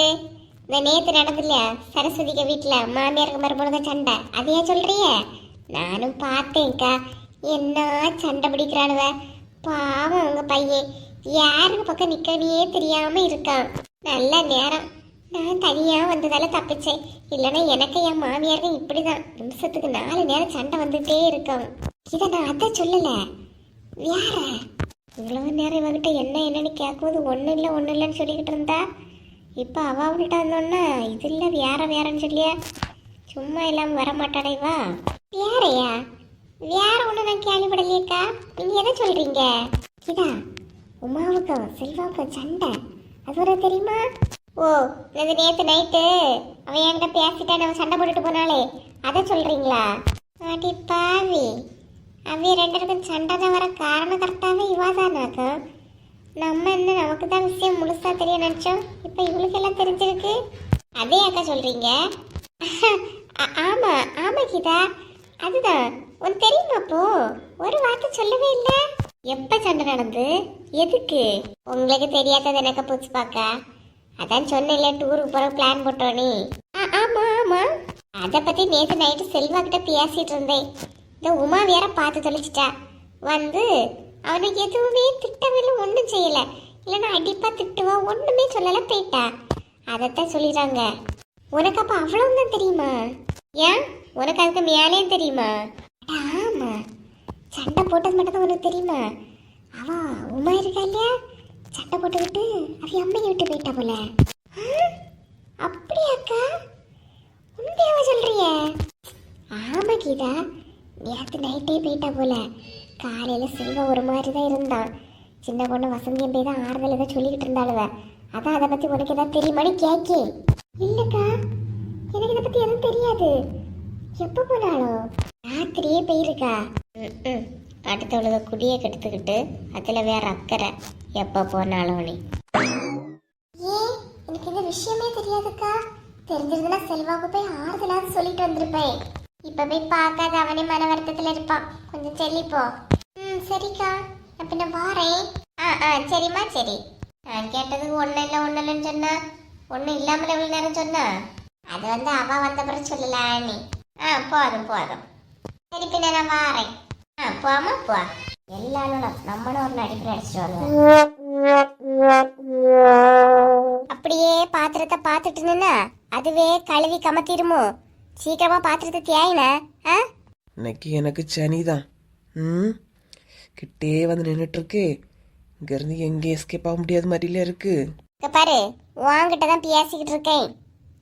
B: இந்த நேத்து நடந்துல சரஸ்வதிக்க வீட்டுல மாமியாருக்கு மறுபடியும் சண்டை, அதையா சொல்றிய? நானும் பார்த்தேன்க்கா. என்ன சண்டை பிடிக்கிறானுவ. பாவம் உங்க பையன் யாருக்கு பக்கம் நிக்கவே தெரியாம இருக்கான். நல்ல நேரம் நான் தனியா வந்ததால தப்பிச்சேன். இல்லைன்னா எனக்கு என் மாமியாருக்கு இப்படிதான் நிமிஷத்துக்கு 4 நேரம் சண்டை வந்துட்டே இருக்கான். இதை நான் அதை சொல்லல, வேற. இவ்வளவு நேரம் இவகிட்ட என்னன்னு கேட்கும்போது ஒன்றும் இல்லைன்னு சொல்லிக்கிட்டு இருந்தா, இப்போ அவள்கிட்ட வந்தோன்னா இது இல்லை வேறன்னு சொல்லியா சும்மா இல்லாமல் வர மாட்டாடே. வா. வேறையா? வேற ஒன்று நான் கேள்விப்படலையேக்கா. நீங்கள் எதை சொல்கிறீங்க? இதா உமாவுக்கும் செல்வாவுக்கும் சண்டை, அது ஒரு தெரியுமா? ஓ, இது நேற்று நைட்டு அவன் என்கிட்ட பேசிட்டா நம்ம சண்டை போட்டுட்டு போனாலே, அதை சொல்கிறீங்களா? அடி பாவி, அவைய 2 பேருக்கும் சண்டை தான் வர காரணம் கரெக்டாகவே இவாதானாக்கும். நம்ம என்ன நமக்கு தான் விஷயம் முழுசா தெரிய நினச்சோம், இப்போ இவளுக்கு எல்லாம் தெரிஞ்சிருக்கு. அதே அக்கா சொல்கிறீங்க? ஆமாம் ஆமாம் கீதா, அதுதான். உனக்கு தெரியுமா? அப்போ ஒரு வார்த்தை சொல்லவே இல்லை. எப்போ சண்டை நடந்து, எதுக்கு? உங்களுக்கு தெரியாதது எனக்கு பூச்சி பார்க்க. அதான் சொன்னேன்ல, டூருக்கு போகிற பிளான் போட்டோன்னு. ஆமாம் ஆமாம், அதை பற்றி நேற்று நைட்டு செல்வா கிட்ட பேசிட்டு இருந்தேன். இந்த உமா வேற பார்த்து தொலைச்சிட்டா. வந்து அவனுக்கு எதுவுமே திட்டமில்லை, ஒன்றும் செய்யலை. இல்லைன்னா அடிப்பா திட்டுவா, ஒன்றுமே சொல்லலை, போயிட்டா. அதைத்தான் சொல்லிடுறாங்க. உனக்கு அப்போ அவ்வளவுதான் தெரியுமா? ஏன், உனக்கு அதுக்கு மேலேயும் தெரியுமா? ஆமா, சண்டை போட்டது மட்டும் தான் உனக்கு தெரியுமா? அவ உமா இருக்கா இல்லையா, சண்டை போட்டுக்கிட்டு அவ அம்மையை விட்டு போயிட்டா போல. அப்படியாக்கா? உண்மையாவா சொல்றிய? ஆமா கீதா, நேற்று நைட்டே போயிட்டா போல. காலையில செல்வா ஒரு மாதிரி தான் இருந்தான். சின்ன பொண்ணு வசந்தியம் போய் தான் ஆறுதல் ஏதோ சொல்லிக்கிட்டு இருந்தாளுவ. அதான் அதை பத்தி உனக்கு ஏதாவது தெரியுமான்னு கேட்கே. இல்லக்கா, எனக்கு இதை பத்தி எதுவும் தெரியாது. எப்போ போனாலும் ராத்திரியே போயிருக்கா. அடுத்தவளுக குடியை கெடுத்துக்கிட்டு அதில் வேற அக்கறை எப்போ போனாலும் நீ. ஏன் எனக்கு இந்த விஷயமே தெரியாதுக்கா. தெரிஞ்சிருந்தா செல்வாக்கு போய் ஆறுதலாவது சொல்லிட்டு வந்திருப்பேன். இப்போ போய் பார்க்காத அவனே மன வருத்தத்தில் இருப்பான். கொஞ்சம் செல்லிப்போ. சரிக்கா, நான் பின்ன வாரேன். சரிம்மா சரி. நான் கேட்டதுக்கு ஒன்றும் இல்லை ஒன்றும் இல்லைன்னு சொன்னா, ஒன்றும் இல்லாமல் எவ்வளோ நேரம் சொன்னா, அது அவ வந்த பிறகு சொல்லலாம் நீ. போதும் போதும். சரி பின்ன நான் வாரேன். போமா போ. எல்லாரும் நம்மளும் ஒரு நடிப்பு நடிச்சிட்டு வருவோம். அப்படியே பாத்திரத்தை பார்த்துட்டு நின்னா அதுவே கழுவி கமத்திருமோ? சீக்கிரமா பாத்திரத்தை தேயின.
C: இன்னைக்கு எனக்கு சனிதான். கிட்டே வந்து நின்றுட்டு இருக்கு. இங்கேருந்து எங்கே எஸ்கேப் ஆக முடியாத மாதிரில இருக்கு.
B: பாரு, உன்கிட்ட தான் பேசிக்கிட்டு இருக்கேன்.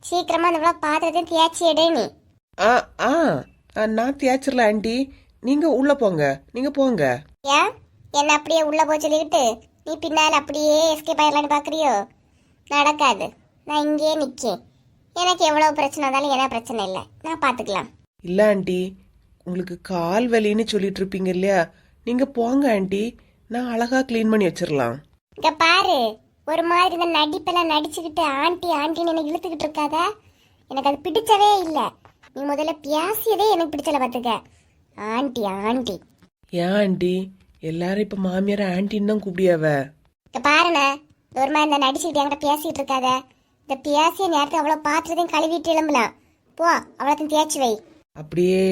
B: சீக்கிரமா அந்த பாத்திரத்தையும் தேய்ச்சி எடு நீ.
C: நான் தேய்ச்சிடல ஆண்டி. நீங்க உள்ள போங்க, நீங்க போங்க.
B: ஏன் என்ன அப்படியே உள்ள போய் சொல்லிக்கிட்டு நீ பின்னால் அப்படியே எஸ்கேப் ஆயிடலான்னு பாக்குறியோ? நடக்காது. நான் இங்கேயே நிற்கேன். எனக்கு எவ்வளவு பிரச்சனை இருந்தாலும் என்ன பிரச்சனை இல்லை, நான் பார்த்துக்கலாம்.
C: இல்லை ஆண்டி, உங்களுக்கு கால் வலின்னு சொல்லிட்டு இருப்பீங்க இல்லையா, நீங்க போங்க ஆண்டி, நான் அழகா க்ளீன் பண்ணி வச்சிடலாம்.
B: இங்க பாரு, ஒரு மாதிரி இந்த நடிப்பெல்லாம் நடிச்சுக்கிட்டு ஆண்டி ஆண்டின்னு எனக்கு இழுத்துக்கிட்டு இருக்காத. எனக்கு அது பிடிச்சவே இல்லை. நீ முதல்ல பேசியதே எனக்கு பிடிச்சல பார்த்துக்க. ஆண்டி ஆண்டி
C: ஏன் ஆண்டி எல்லாரும் இப்ப மாமியார ஆண்டின்னு தான் கூப்பிடியாவ?
B: இங்க பாருண்ணே, ஒரு மாதிரி இந்த நடிச்சுக்கிட்டு என்கிட்ட பேசிட்டு இருக்காத. இந்த பேசிய நேரத்தை அவ்வளோ பாத்திரத்தையும் கழுவிட்டு எழும்பலாம். போ, அவ்வளோத்தையும் தேய்ச்சி வை.
C: அப்படியே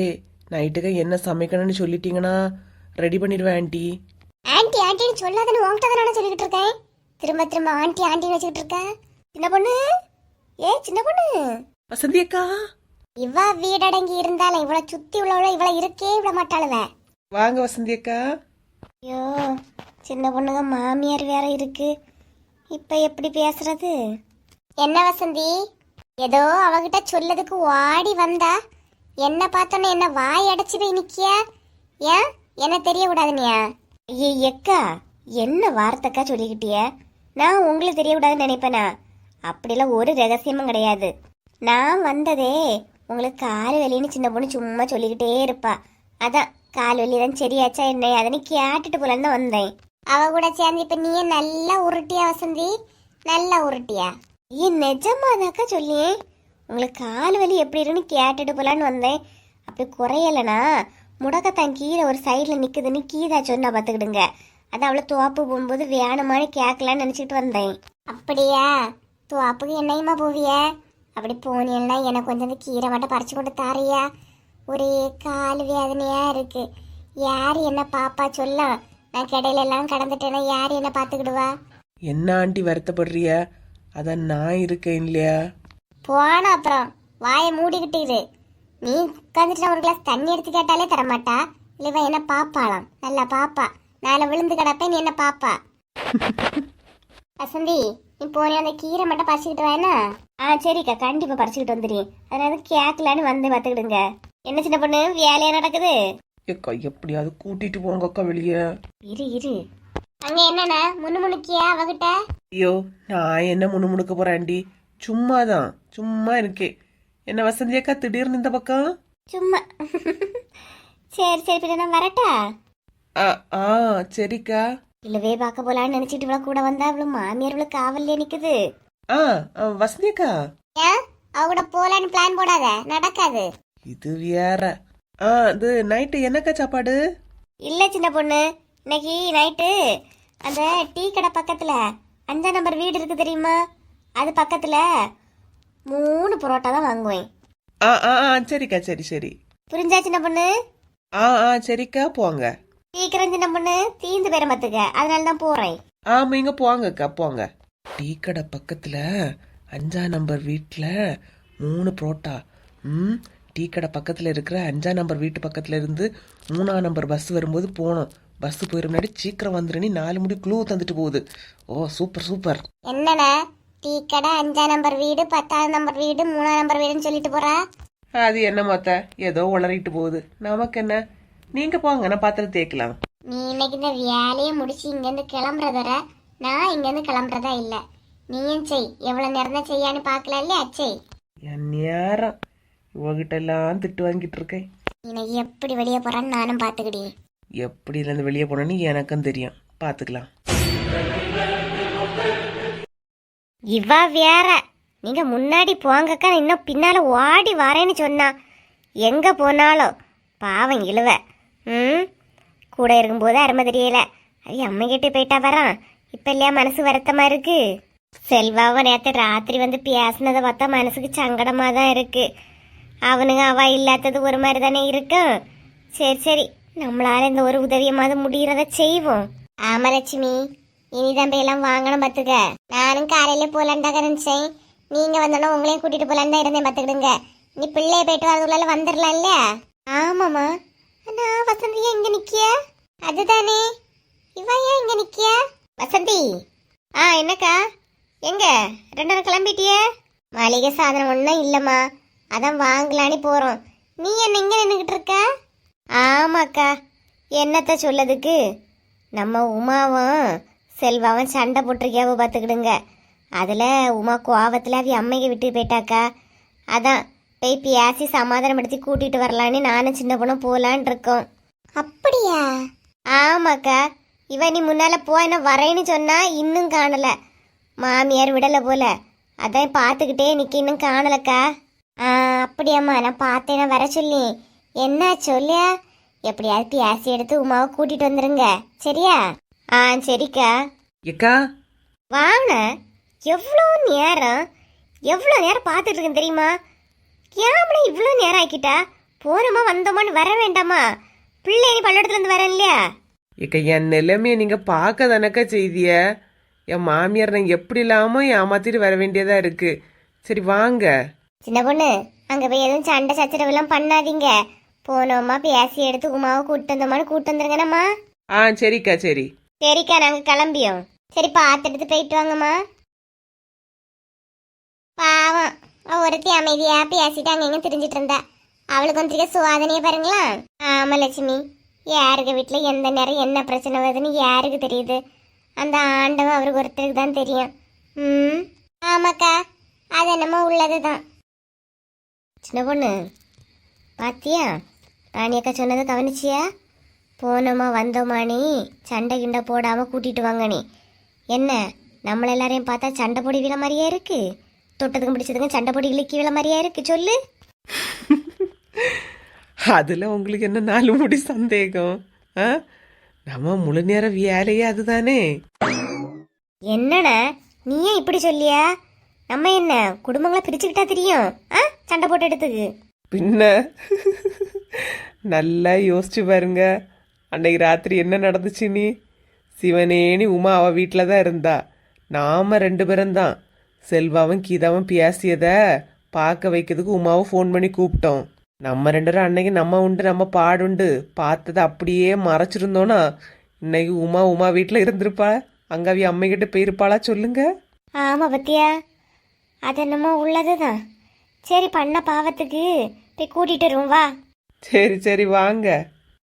C: நைட்டுக்கு என்ன சமைக்கணும்னு சொல்லிட்டீங்கன்னா ரெடி பண்ணிடுவேன் ஆண்டி.
B: ஆண்டி ஆண்டின்னு சொல்லாதன்னு உங்ககிட்ட தானே சொல்லிக்கிட்டு இருக்கேன். திரும்ப திரும்ப ஆண்டி ஆண்டின்னு வச்சுக்கிட்டு இருக்கேன். சின்ன பொண்ணு, சின்ன பொண்ணு.
C: வசந்தி அக்கா,
B: இவ வீடடங்கி இருந்தாலும் இவளை சுத்தி உள்ளவள இவளை இருக்கே விட மாட்டாளுவ.
C: வாங்க வசந்தி அக்கா.
B: ஐயோ, சின்ன பொண்ணுங்க மாமியார் வேற இருக்கு. இப்ப எப்படி பேசுறது? என்ன வசந்தி, ஏதோ அவகிட்ட சொல்லதுக்கு ஓடி வந்தா, என்ன பார்த்தோன்னு என்ன வாய் அடைச்சு போய் நிக்கியா? ஏன் என்ன தெரியக்கூடாதுனியா? எக்கா, என்ன வார்த்தைக்கா சொல்லிக்கிட்டிய? நான் உங்களுக்கு தெரியக்கூடாதுன்னு நினைப்பேனா? அப்படிலாம் ஒரு ரகசியமும் கிடையாது. நான் வந்ததே உங்களுக்கு கால் வலின்னு சின்ன பொண்ணு சும்மா சொல்லிக்கிட்டே இருப்பா. அதான் கால் வலி தான் சரியாச்சா என்ன அதனை கேட்டுட்டு போலன்னு வந்தேன். அவ கூட சேர்ந்து இப்ப நீயே நல்லா உருட்டியா வசந்தி, நல்லா உருட்டியா? நிஜமாதாக்கா சொல்லியே, உங்களுக்கு கால் வலி எப்படி இருக்குன்னு கேட்டுட்டு போலான்னு வந்தேன். அப்படி குறையலனா முடக்கத்தான் கீரை ஒரு சைடில் நிற்குதுன்னு கீதா சொன்னா பார்த்துக்கிடுங்க. அது அவளை துவாப்பு போகும்போது வேணுமானு கேட்கலான்னு நினச்சிட்டு வந்தேன். அப்படியா? துவாப்புக்கு என்னையுமா போவிய? அப்படி போனீங்கன்னா எனக்கு கொஞ்சம் அந்த கீரை மட்டும் பறிச்சு கொண்டு தாரியா? ஒரே கால் வேதனையா இருக்கு. யார் என்ன பாப்பா சொல்ல? நான் கடையில எல்லாம் கடந்துட்டேன்னா யார் என்ன பார்த்துக்கிடுவா?
C: என்ன ஆண்டி வருத்தப்படுறிய? அதான் நான் இருக்கேன் இல்லையா?
B: போன அப்புறம் வாயை மூடிக்கிட்டு இரு. நீ உட்காந்துட்டு ஒரு கிளாஸ் தண்ணி எடுத்து கேட்டாலே தரமாட்டா. இல்லைவா என்ன பாப்பாளாம்? நல்லா பாப்பா. நாளை விழுந்து கிடப்பேன், நீ என்ன பாப்பா? வசந்தி, நீ போனே அந்த கீரை மட்டும் பறிச்சுக்கிட்டு வானா? சரிக்கா, கண்டிப்பா பறிச்சுக்கிட்டு வந்துடுறேன். அதனால கேட்கலான்னு வந்து பார்த்துக்கிடுங்க. என்ன சின்ன பொண்ணு, வேலையா நடக்குது?
C: ஏக்கா எப்படியாவது கூட்டிட்டு போங்க அக்கா வெளியே.
B: இரு அங்க என்னண்ணா முன்னுக்கியா அவகிட்ட?
C: ஐயோ, நான் என்ன முணுமுணுக்க போறேன் ஆண்டி, சும்மா இருக்கே. என்ன வசந்தி அக்கா திடீர்னு இந்த பக்கம்?
B: சும்மா. சரி பின்ன நான் வரட்டா?
C: சரிக்கா.
B: இல்லவே பார்க்க போலான்னு நினைச்சிட்டு இவ்வளவு கூட வந்தா இவ்வளவு மாமியார் இவ்வளவு காவல்லே நிக்குது.
C: வசந்தி அக்கா,
B: ஏன் அவ கூட போலான்னு பிளான் போடாத, நடக்காது.
C: இது வேற. இது நைட்டு என்னக்கா சாப்பாடு?
B: இல்ல சின்ன பொண்ணு, இன்னைக்கு நைட்டு அந்த டீ கடை பக்கத்துல 5 நம்பர் வீடு இருக்கு தெரியுமா? அது பக்கத்துல 3 பரோட்டா தான் வாங்குவேன்.
C: சரிக்கா, சரி.
B: புரிஞ்சா சின்ன பொண்ணு?
C: சரிக்கா, போங்க.
B: சீக்கிரம் சின்ன பொண்ணு, தீந்து பேர மத்துக்க, அதனால தான் போறேன்.
C: நீங்க போங்கக்கா, போங்க. டீ கடை பக்கத்துல 5 நம்பர் வீட்டுல 3 புரோட்டா. டீ கடை பக்கத்துல இருக்கிற 5 நம்பர் வீட்டு பக்கத்துல இருந்து 3 நம்பர் பஸ் வரும்போது போனோம். பஸ் போயிரு முன்னாடி சீக்கிரம் வந்துருன்னு 4 முடி க்ளூ தந்துட்டு போகுது. ஓ சூப்பர்.
B: என்னண்ணா டீ கடை 5 நம்பர் வீடு, 10 நம்பர் வீடு, 3 நம்பர் வீடுன்னு சொல்லிட்டு போறா?
C: அது என்ன மாத்த, ஏதோ உளறிட்டு போகுது. நமக்கு என்ன, நீங்க போங்க, நான் பாத்திரம் தேய்க்கலாம்.
B: நீ இன்னைக்கு இந்த வேலையை முடிச்சு இங்கேருந்து கிளம்புறதர, நான் இங்கேருந்து கிளம்புறதா இல்லை. நீயும் செய், எவ்வளோ நேரம் தான் செய்யான்னு பார்க்கலாம் இல்லையா? செய்.
C: என் நேரம் இவகிட்ட எல்லாம் திட்டு வாங்கிட்டு இருக்கேன்.
B: நீ எப்படி வெளியே போறான்னு நானும் பார்த்துக்கிடி.
C: எப்படி இருந்து வெளியே போனேன்னு எனக்கும் தெரியும், பார்த்துக்கலாம்.
B: இவா வேற, நீங்க முன்னாடி போங்கக்கா, இன்னும் பின்னால ஓடி வரேன்னு சொன்னா. எங்க போனாலும் பாவம் இழுவ. கூட இருக்கும்போது அருமை தெரியல. அது அம்மைகிட்ட போயிட்டா வரான். இப்ப இல்லையா மனசு வருத்தமா இருக்கு. செல்வாவை நேற்று ராத்திரி வந்து பேசினதை பார்த்தா மனசுக்கு சங்கடமா தான் இருக்கு. அவனுங்க அவ இல்லாதது ஒரு மாதிரி தானே இருக்கும். சரி சரி, நம்மளால இந்த ஒரு உதவியமாவது முடியறத செய்வோம். ஆமா லட்சுமி, இனிதான் போயெல்லாம் வாங்கணும் பார்த்துக்க. நானும் காலையில போலான்டாக நினைச்சேன். நீங்க வந்தோன்னா உங்களையும் கூட்டிட்டு போலான்னு தான் இருந்தேன், பார்த்துக்கிடுங்க. நீ பிள்ளைய போயிட்டு வரதுக்குள்ள வந்துடலாம் இல்லையா? ஆமாம்மா. அண்ணா வசந்தி எங்க நிக்கிய? அதுதானே, இவ ஏன் இங்க நிக்கிய? வசந்தி. என்னக்கா? எங்க 2 நாள் கிளம்பிட்டிய? மளிகை சாதனம் ஒன்றும் இல்லைம்மா, அதான் வாங்கலான்னு போறோம். நீ என்ன இங்க நின்றுக்கிட்டு இருக்க? ஆமாக்கா, என்னத்த சொல்லதுக்கு, நம்ம உமாவும் செல்வாவும் சண்டை போட்டிருக்கியாவோ பார்த்துக்கிடுங்க. அதில் உமா கோவத்தில் அவ அம்மையை விட்டு போயிட்டாக்கா. அதான் போய் பேசி சமாதானப்படுத்தி கூட்டிகிட்டு வரலான்னு நானும் சின்ன பொண்ணும் போகலான் இருக்கோம். அப்படியா? ஆமாக்கா. இவன் நீ முன்னால் போ, என்ன வரேன்னு சொன்னா இன்னும் காணலை. மாமியார் விடலை போல, அதான் பார்த்துக்கிட்டே நிற்க, இன்னும் காணலக்கா. அப்படியாம்மா, நான் பார்த்தேன்னா வர சொல்லி. என்ன சொல்லியா? எப்படியாவது பேசி எடுத்து உமாவை கூட்டிகிட்டு வந்துருங்க, சரியா? சரிக்கா.
C: ஏக்கா
B: வாங்க. எவ்வளோ நேரம் பார்த்துட்டு இருக்கேன் தெரியுமா? ஏன் இவ்வளோ நேரம் ஆக்கிட்டா? போனோமா வந்தோமான்னு வர வேண்டாமா? பிள்ளை நீ பள்ளிடத்துலேருந்து வரேன் இல்லையா?
C: ஏக்கா, என் நிலைமையை நீங்க பார்க்க தானக்கா செய்திய. என் மாமியார் நான் எப்படி இல்லாம ஏமாத்திட்டு வர வேண்டியதா இருக்கு. சரி வாங்க.
B: சின்ன பொண்ணு, அங்கே போய் எதுவும் சண்டை சச்சரவெல்லாம் பண்ணாதீங்க. போனோமா பேசி எடுத்து உமாவை கூப்பிட்டு வந்தோமான்னு கூப்பிட்டு வந்துருங்கண்ணம்மா.
C: சரிக்கா. சரி
B: சரிக்கா, நாங்கள் கிளம்பியோம். சரி, பார்த்து எடுத்து போயிட்டு வாங்கம்மா. பாவம், ஒருத்தி அமைதியா பேசிட்டு அங்க தெரிஞ்சிட்டு இருந்தா. அவளுக்கு வந்துருக்க சுவாதனைய பாருங்களா. ஆமா லட்சுமி, யாருக்கு வீட்டுல எந்த நேரம் என்ன பிரச்சனை வருதுன்னு யாருக்கு தெரியுது? அந்த ஆண்டவன் அவருக்கு ஒருத்தருக்கு தான் தெரியும். ஆமாக்கா, அது என்னமோ உள்ளதுதான். சின்ன பொண்ணு, பாத்தியா ராணியக்கா சொன்னதை கவனிச்சியா? போனோமா வந்தோமானி சண்டை கிண்டை போடாம கூட்டிட்டு வாங்க. நீ என்ன நம்மள எல்லாரையும் பார்த்தா சண்டை பொடி விழ மாதிரியா இருக்கு? தொட்டதுக்கும் பிடிச்சதுக்கும் சண்டை பொடி இழுக்கி விழ மாதிரியா இருக்கு? சொல்லு.
C: அதுல உங்களுக்கு என்ன 4 முடி சந்தேகம்? நம்ம முழு நேர வேலையே அதுதானே.
B: என்னடா நீ ஏன் இப்படி சொல்லியா? நம்ம என்ன குடும்பங்களை பிரிச்சுக்கிட்டா தெரியும்? சண்டை போட்டு எடுத்துக்கு
C: பின்ன நல்லா யோசிச்சு பாருங்க. அன்னைக்கு ராத்திரி என்ன நடந்துச்சு? நீ சிவனேனி உமா அவ வீட்டில் தான் இருந்தா. நாம 2 பேரும் தான் செல்வாவும் கீதாவும் பேசியத பார்க்க வைக்கிறதுக்கு உமாவை ஃபோன் பண்ணி கூப்பிட்டோம். நம்ம 2 பேரும் அன்னைக்கு நம்ம உண்டு நம்ம பாடுண்டு பார்த்ததை அப்படியே மறைச்சிருந்தோன்னா இன்னைக்கு உமா வீட்டில் இருந்திருப்பா. அங்க அவ அம்மைகிட்ட போயிருப்பாளா சொல்லுங்க?
B: ஆமா பத்தியா, அது என்னமோ உள்ளதுதான். சரி, பண்ண பாவத்துக்கு போய் கூட்டிட்டு வருவோம் வா.
C: சரி வாங்க.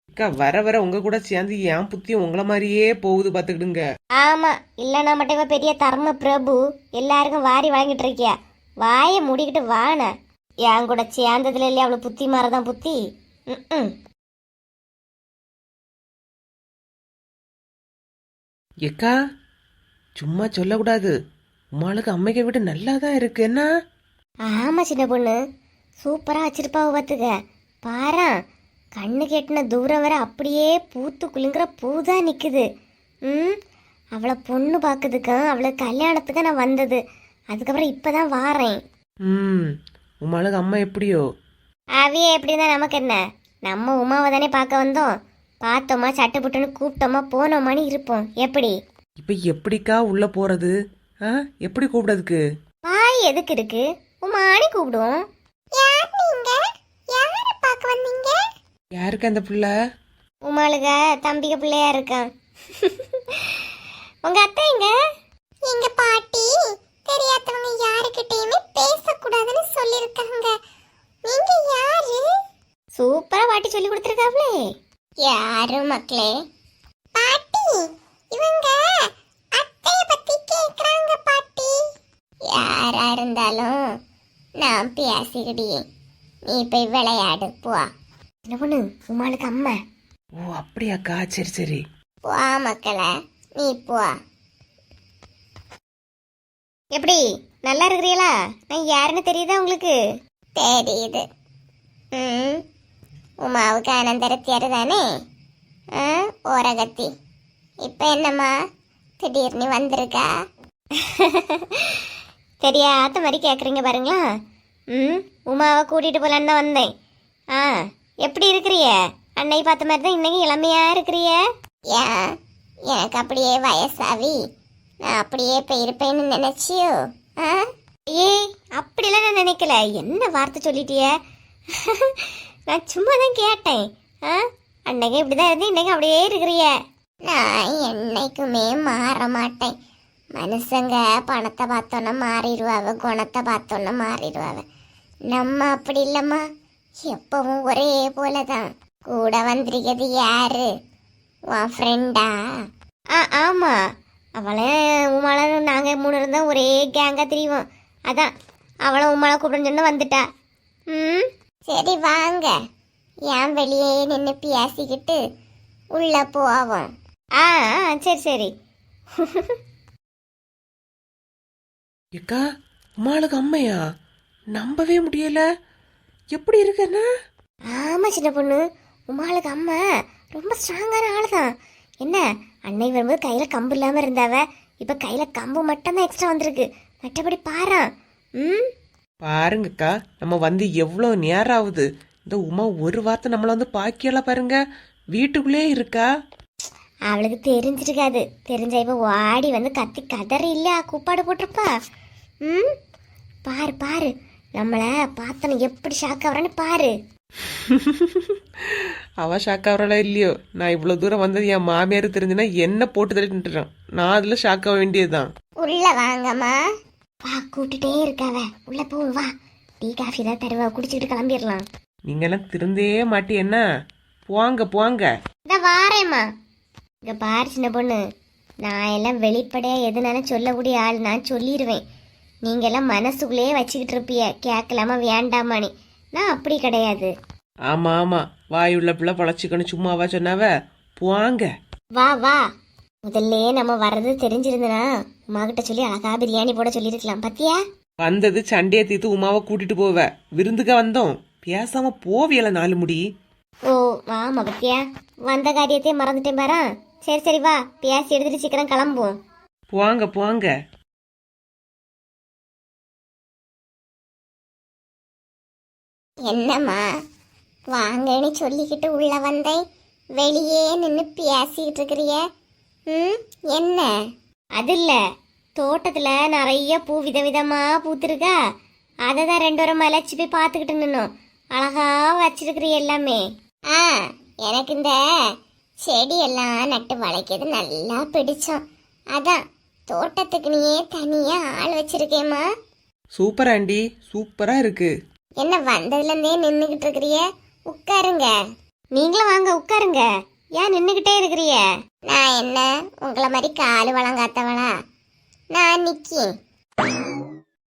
C: அக்கா, வர வர உங்க கூட சேர்ந்து என் புத்தியும் உங்களை மாதிரியே போகுது பார்த்துக்கிடுங்க.
B: ஆமா, இல்லைன்னா மட்டும் இவ பெரிய தர்ம பிரபு எல்லாருக்கும் வாரி வாங்கிட்டு இருக்கியா? வாயை மூடிக்கிட்டு வான. என் கூட சேர்ந்ததுல இல்லையா அவளு புத்தி மாறதான் புத்தி.
C: ஏக்கா, சும்மா சொல்லக்கூடாது. உமாளுக்கு அம்மைக்க விட நல்லா தான் இருக்கு என்ன?
B: ஆமா சின்ன பொண்ணு, சூப்பரா வச்சிருப்பாவ பார்த்துக்க. பாரா, கண்ணு கெட்டின தூரம் வர அப்படியே பூத்து குலுங்குற பூதான் நிக்குது. அவளை பொண்ணு பார்க்கறதுக்கா அவளை கல்யாணத்துக்கு நான் வந்தது. அதுக்கப்புறம் இப்பதான் வாரேன்.
C: உமாளுக்கு அம்மா எப்படியோ?
B: அவையே எப்படின்னா நமக்கு என்ன? நம்ம உமாவை தானே பார்க்க வந்தோம். பார்த்தோமா சட்டை புட்டுன்னு கூப்பிட்டோமா போனோமான்னு இருப்போம். எப்படி?
C: இப்ப எப்படிக்கா உள்ள போறது? எப்படி கூப்பிடுறதுக்கு?
B: வாய் எதுக்கு இருக்கு? உமானி கூப்பிடுவோம்.
C: யாருக்கு அந்த பிள்ளை?
B: உமாளுக தம்பிக பிள்ளையா இருக்கான். உங்க அத்தை எங்க? எங்க பாட்டி தெரியாதவங்க யாருக்கிட்டயுமே பேசக்கூடாதுன்னு சொல்லிருக்காங்க. நீங்க யாரு? சூப்பரா பாட்டி சொல்லி கொடுத்துருக்காங்களே. யாரு மக்களே? பாட்டி, இவங்க அத்தைய பத்தி கேக்குறாங்க பாட்டி. யாரா இருந்தாலும் நான் பேசிக்கிட்டே, நீ போய் விளையாடு போ. என்ன பொண்ணு, உமாளுக்கு அம்மா.
C: ஓ அப்படியாக்கா, சரி சரி.
B: போ மக்களே, நீ போ. எப்படி நல்லா இருக்கிறீங்களா? நான் யாருன்னு தெரியுதா உங்களுக்கு? தெரியுது. உமாவுக்கு அனந்தரத்தியாரு தானே? ஓரகத்தி. இப்போ என்னம்மா திடீர்னு வந்திருக்கா? தெரியாத மாதிரி கேட்குறீங்க பாருங்களா. உமாவை கூட்டிகிட்டு போகலான்னு தான் வந்தேன். எப்படி இருக்கிறிய? அன்னை பார்த்த மாதிரி தான் இன்னைக்கு இளமையா இருக்கிறிய. ஏன் எனக்கு அப்படியே வயசாவி நான் அப்படியே போயிருப்பேன்னு நினைச்சியோ? ஏய், அப்படிலாம் நான் நினைக்கல. என்ன வார்த்தை சொல்லிட்டிய? நான் சும்மா தான் கேட்டேன். அன்னைக்கு இப்படிதான் இருந்து இன்னைக்கு அப்படியே இருக்கிறிய. நான் என்னைக்குமே மாற மாட்டேன். மனுஷங்க பணத்தை பார்த்தோன்னா மாறிடுவாவ, குணத்தை பார்த்தோன்னா மாறிடுவாவ. நம்ம அப்படி இல்லைம்மா, எப்பவும் ஒரே போலதான். கூட வந்திருக்கிறது யாரு? உன் ஃப்ரெண்டா? ஆமா, அவளை உமால நாங்கள் 3 இருந்தால் ஒரே கேங்காக தெரியும். அதான் அவளை உமாலை கூப்பிடுன்னு சொன்ன வந்துட்டா. சரி வாங்க, ஏன் வெளியே நின்று பேசிக்கிட்டு உள்ள போவோம். சரி சரி.
C: ஏக்கா, உமாளுக்கு அம்மையா? நம்பவே முடியல. எப்படி இருக்குன்னா?
B: ஆமா சின்ன பொண்ணு, உமாளுக்கு அம்மா ரொம்ப ஸ்ட்ராங்கான ஆளு தான். என்ன, அன்னை வரும்போது கையில கம்பு இல்லாம இருந்தாவ, இப்ப கையில கம்பு மட்டும் தான் எக்ஸ்ட்ரா வந்திருக்கு. மற்றபடி பாரா.
C: பாருங்கக்கா, நம்ம வந்து எவ்வளோ நேரம் ஆகுது. இந்த உமா ஒரு வார்த்தை நம்மளை வந்து பாக்கியெல்லாம் பாருங்க, வீட்டுக்குள்ளே இருக்கா.
B: அவளுக்கு தெரிஞ்சிருக்காது. தெரிஞ்ச இப்ப வாடி வந்து கத்தி கதறி இல்லையா கூப்பாடு போட்டிருப்பா. பாரு பாரு, நம்மள பார்த்தன எப்படி ஷாக் ஆகுறான்னு பாரு.
C: அவ ஷாக் ஆகுறாளா இல்லையோ, நான் இவ்வளோ தூரம் வந்தது என் மாமியார் தெரிஞ்சுன்னா என்ன போட்டு தள்ளிட்டுறான். நான் அதில் ஷாக் ஆக வேண்டியதுதான்.
B: உள்ள வாங்கம்மா. வா, கூப்பிட்டுட்டே இருக்காவ. உள்ள போ, வா. டீ காஃபி தான் தருவா, குடிச்சுக்கிட்டு கிளம்பிடலாம்.
C: நீங்கெல்லாம் திருந்தே மாட்டி என்ன? போங்க போங்க.
B: இந்த வாரேம்மா. இங்க பாரு சின்ன பொண்ணு, நான் எல்லாம் வெளிப்படையா எதுனாலும் சொல்லக்கூடிய ஆள். நான் சொல்லிடுவேன். நீங்க எல்லாம் மனசுக்குள்ளேயே வச்சுக்கிட்டு இருப்பிய, கேட்கலாமா வேண்டாமான்னு. நான் அப்படி கிடையாது.
C: ஆமா ஆமா, வாயுள்ள பிள்ளை பழச்சிக்கணும் சும்மாவா சொன்னாவ. போங்க.
B: வா வா. முதல்ல நம்ம வர்றது தெரிஞ்சிருந்தனா உமா கிட்ட சொல்லி அழகா பிரியாணி போட சொல்லிருக்கலாம். பத்தியா?
C: வந்தது சண்டையை தீர்த்து உமாவை கூட்டிட்டு போவ. விருந்துக்க வந்தோம், பேசாம போவியல 4 முடி.
B: ஓ ஆமா, பத்தியா? வந்த காரியத்தையே மறந்துட்டேன் பாரா. சரி சரி, வா, பேசி எடுத்துட்டு சீக்கிரம் கிளம்புவோம்.
C: போங்க போங்க.
B: என்னம்மா, வாங்கன்னு சொல்லிக்கிட்டு உள்ள வந்தேன், வெளியே நின்று பேசிக்கிட்டு இருக்கிறிய. என்ன? அது இல்ல, தோட்டத்துல நிறைய பூ விதவிதமா பூத்திருக்கா. அதை தான் 2 வாரம் மலைச்சு போய் பார்த்துக்கிட்டு நின்னோம். அழகா வச்சிருக்கிறிய எல்லாமே. எனக்கு இந்த செடியெல்லாம் நட்டு வளைக்கிறது நல்லா பிடிச்சோம். அதான் தோட்டத்துக்கு நீயே தனியா ஆள் வச்சிருக்கேம்மா.
C: சூப்பர் ஆண்டி, சூப்பரா இருக்கு.
B: என்ன வந்ததுல இருந்தே நின்னுகிட்டு இருக்கிறிய? உட்காருங்க. நீங்களும் வாங்க உட்காருங்க. ஏன் நின்னுகிட்டே இருக்கிறிய? நான் என்ன உங்களை மாதிரி காலு வழங்காத்தவளா? நான் நிக்கேன்.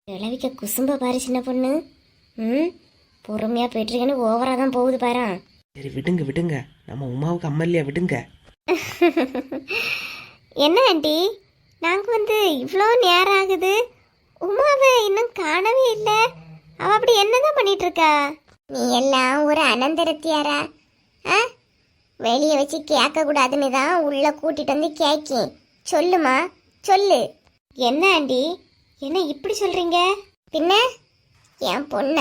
B: இளவிக்க குசும்ப பாரு சின்ன பொண்ணு. பொறுமையா போயிட்டு இருக்கேன்னு ஓவரா தான் போகுது பாரு.
C: சரி விடுங்க விடுங்க, நம்ம உமாவுக்கு அம்மல்லையா விடுங்க.
B: என்ன ஆண்டி, நாங்க வந்து இவ்வளோ நேரம் ஆகுது, உமாவை இன்னும் காணவே இல்லை. அவ அப்படி என்னதான் பண்ணிட்டு இருக்கா? நீ எல்லாம் ஒரு அனந்தரத்தியாரா? வெளியே வச்சு கேட்க கூடாதுன்னு தான் உள்ள கூட்டிட்டு வந்து கேக்கேன். சொல்லுமா சொல்லு. என்ன ஆண்டி, என்ன இப்படி சொல்றீங்க? பின்ன என் பொண்ண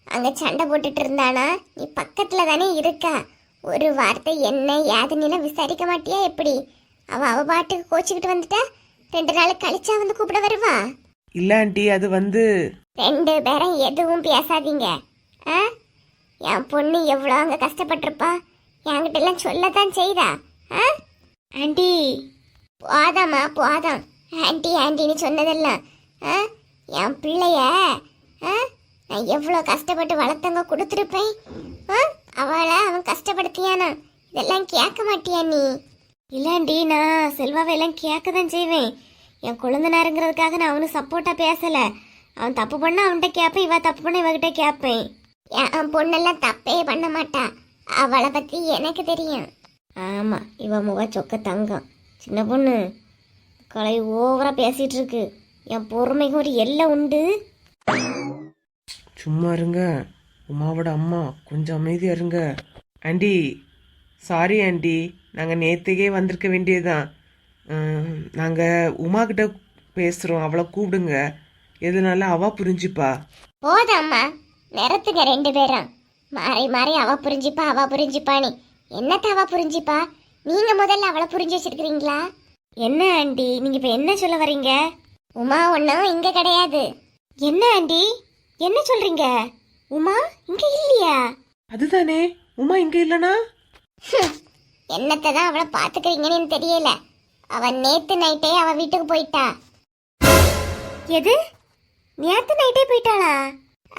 B: அங்க சண்டை போட்டுட்டு இருந்தானா? நீ பக்கத்துல தானே இருக்கா. ஒரு வார்த்தை என்ன ஏதுன்னு விசாரிக்க மாட்டியா எப்படி? அவ பாட்டுக்கு கோச்சிக்கிட்டு வந்துட்டா 2 நாள் கழிச்சா வந்து கூப்பிட வருவா.
C: இல்ல ஆண்டி, அது வந்து
B: 2 பேரும் எதுவும் பேசாதீங்க. என் பொண்ணு எவ்வளோ அங்கே கஷ்டப்பட்டிருப்பா. என்கிட்ட எல்லாம் சொல்லத்தான் செய்தா. ஆண்டி போதாம்மா போதாம். ஆண்டி ஆண்டின்னு சொன்னதெல்லாம் என் பிள்ளைய நான் எவ்வளோ கஷ்டப்பட்டு வளர்த்தவங்க கொடுத்துருப்பேன். அவளை அவன் கஷ்டப்படுத்தியானா? இதெல்லாம் கேட்க மாட்டியா நீ? இல்லாண்டி, நான் செல்வாவை எல்லாம் கேட்க தான் செய்வேன். என் குழந்தைனாருங்கிறதுக்காக நான் அவனுக்கு சப்போர்ட்டாக பேசலை. அவன் தப்பு பண்ண அவன்கிட்ட கேட்பேன், இவ தப்பு பண்ண இவகிட்ட கேட்பேன். என் பொண்ணெல்லாம் தப்பே பண்ண மாட்டா. அவளை பத்தி எனக்கு தெரியும்.
A: ஆமா, இவ முக சொக்க தங்கம். சின்ன பொண்ணு கலை ஓவரா பேசிட்டு இருக்கு. என் பொறுமைக்கு ஒரு எல்லை உண்டு.
C: சும்மா இருங்க, உமாவோட அம்மா கொஞ்சம் அமைதியா இருங்க. ஆண்டி, சாரி ஆண்டி, நாங்கள் நேற்றுக்கே வந்திருக்க வேண்டியதுதான். நாங்கள் உமா கிட்ட பேசுகிறோம், அவளை கூப்பிடுங்க. எதுனால அவ புரிஞ்சுப்பா.
B: போதாம்மா, நிறத்துங்க 2 பேரும். மாறி மாறி அவ புரிஞ்சுப்பா அவ புரிஞ்சுப்பானே. என்னத்த அவ புரிஞ்சுப்பா? நீங்க முதல்ல அவளை புரிஞ்சு வச்சிருக்கிறீங்களா?
A: என்ன ஆண்டி, நீங்க இப்ப என்ன சொல்ல வர்றீங்க?
B: உமா ஒன்றும் இங்க கிடையாது.
A: என்ன ஆண்டி, என்ன சொல்றீங்க? உமா இங்க இல்லையா?
C: அதுதானே, உமா இங்கே இல்லைனா?
B: என்னத்தை தான் அவளை பாத்துக்கிறீங்கன்னு தெரியல. அவ நேத்து நைட்டே அவ வீட்டுக்கு போயிட்டா.
A: எது, நேத்து நைட்டே போயிட்டாளா?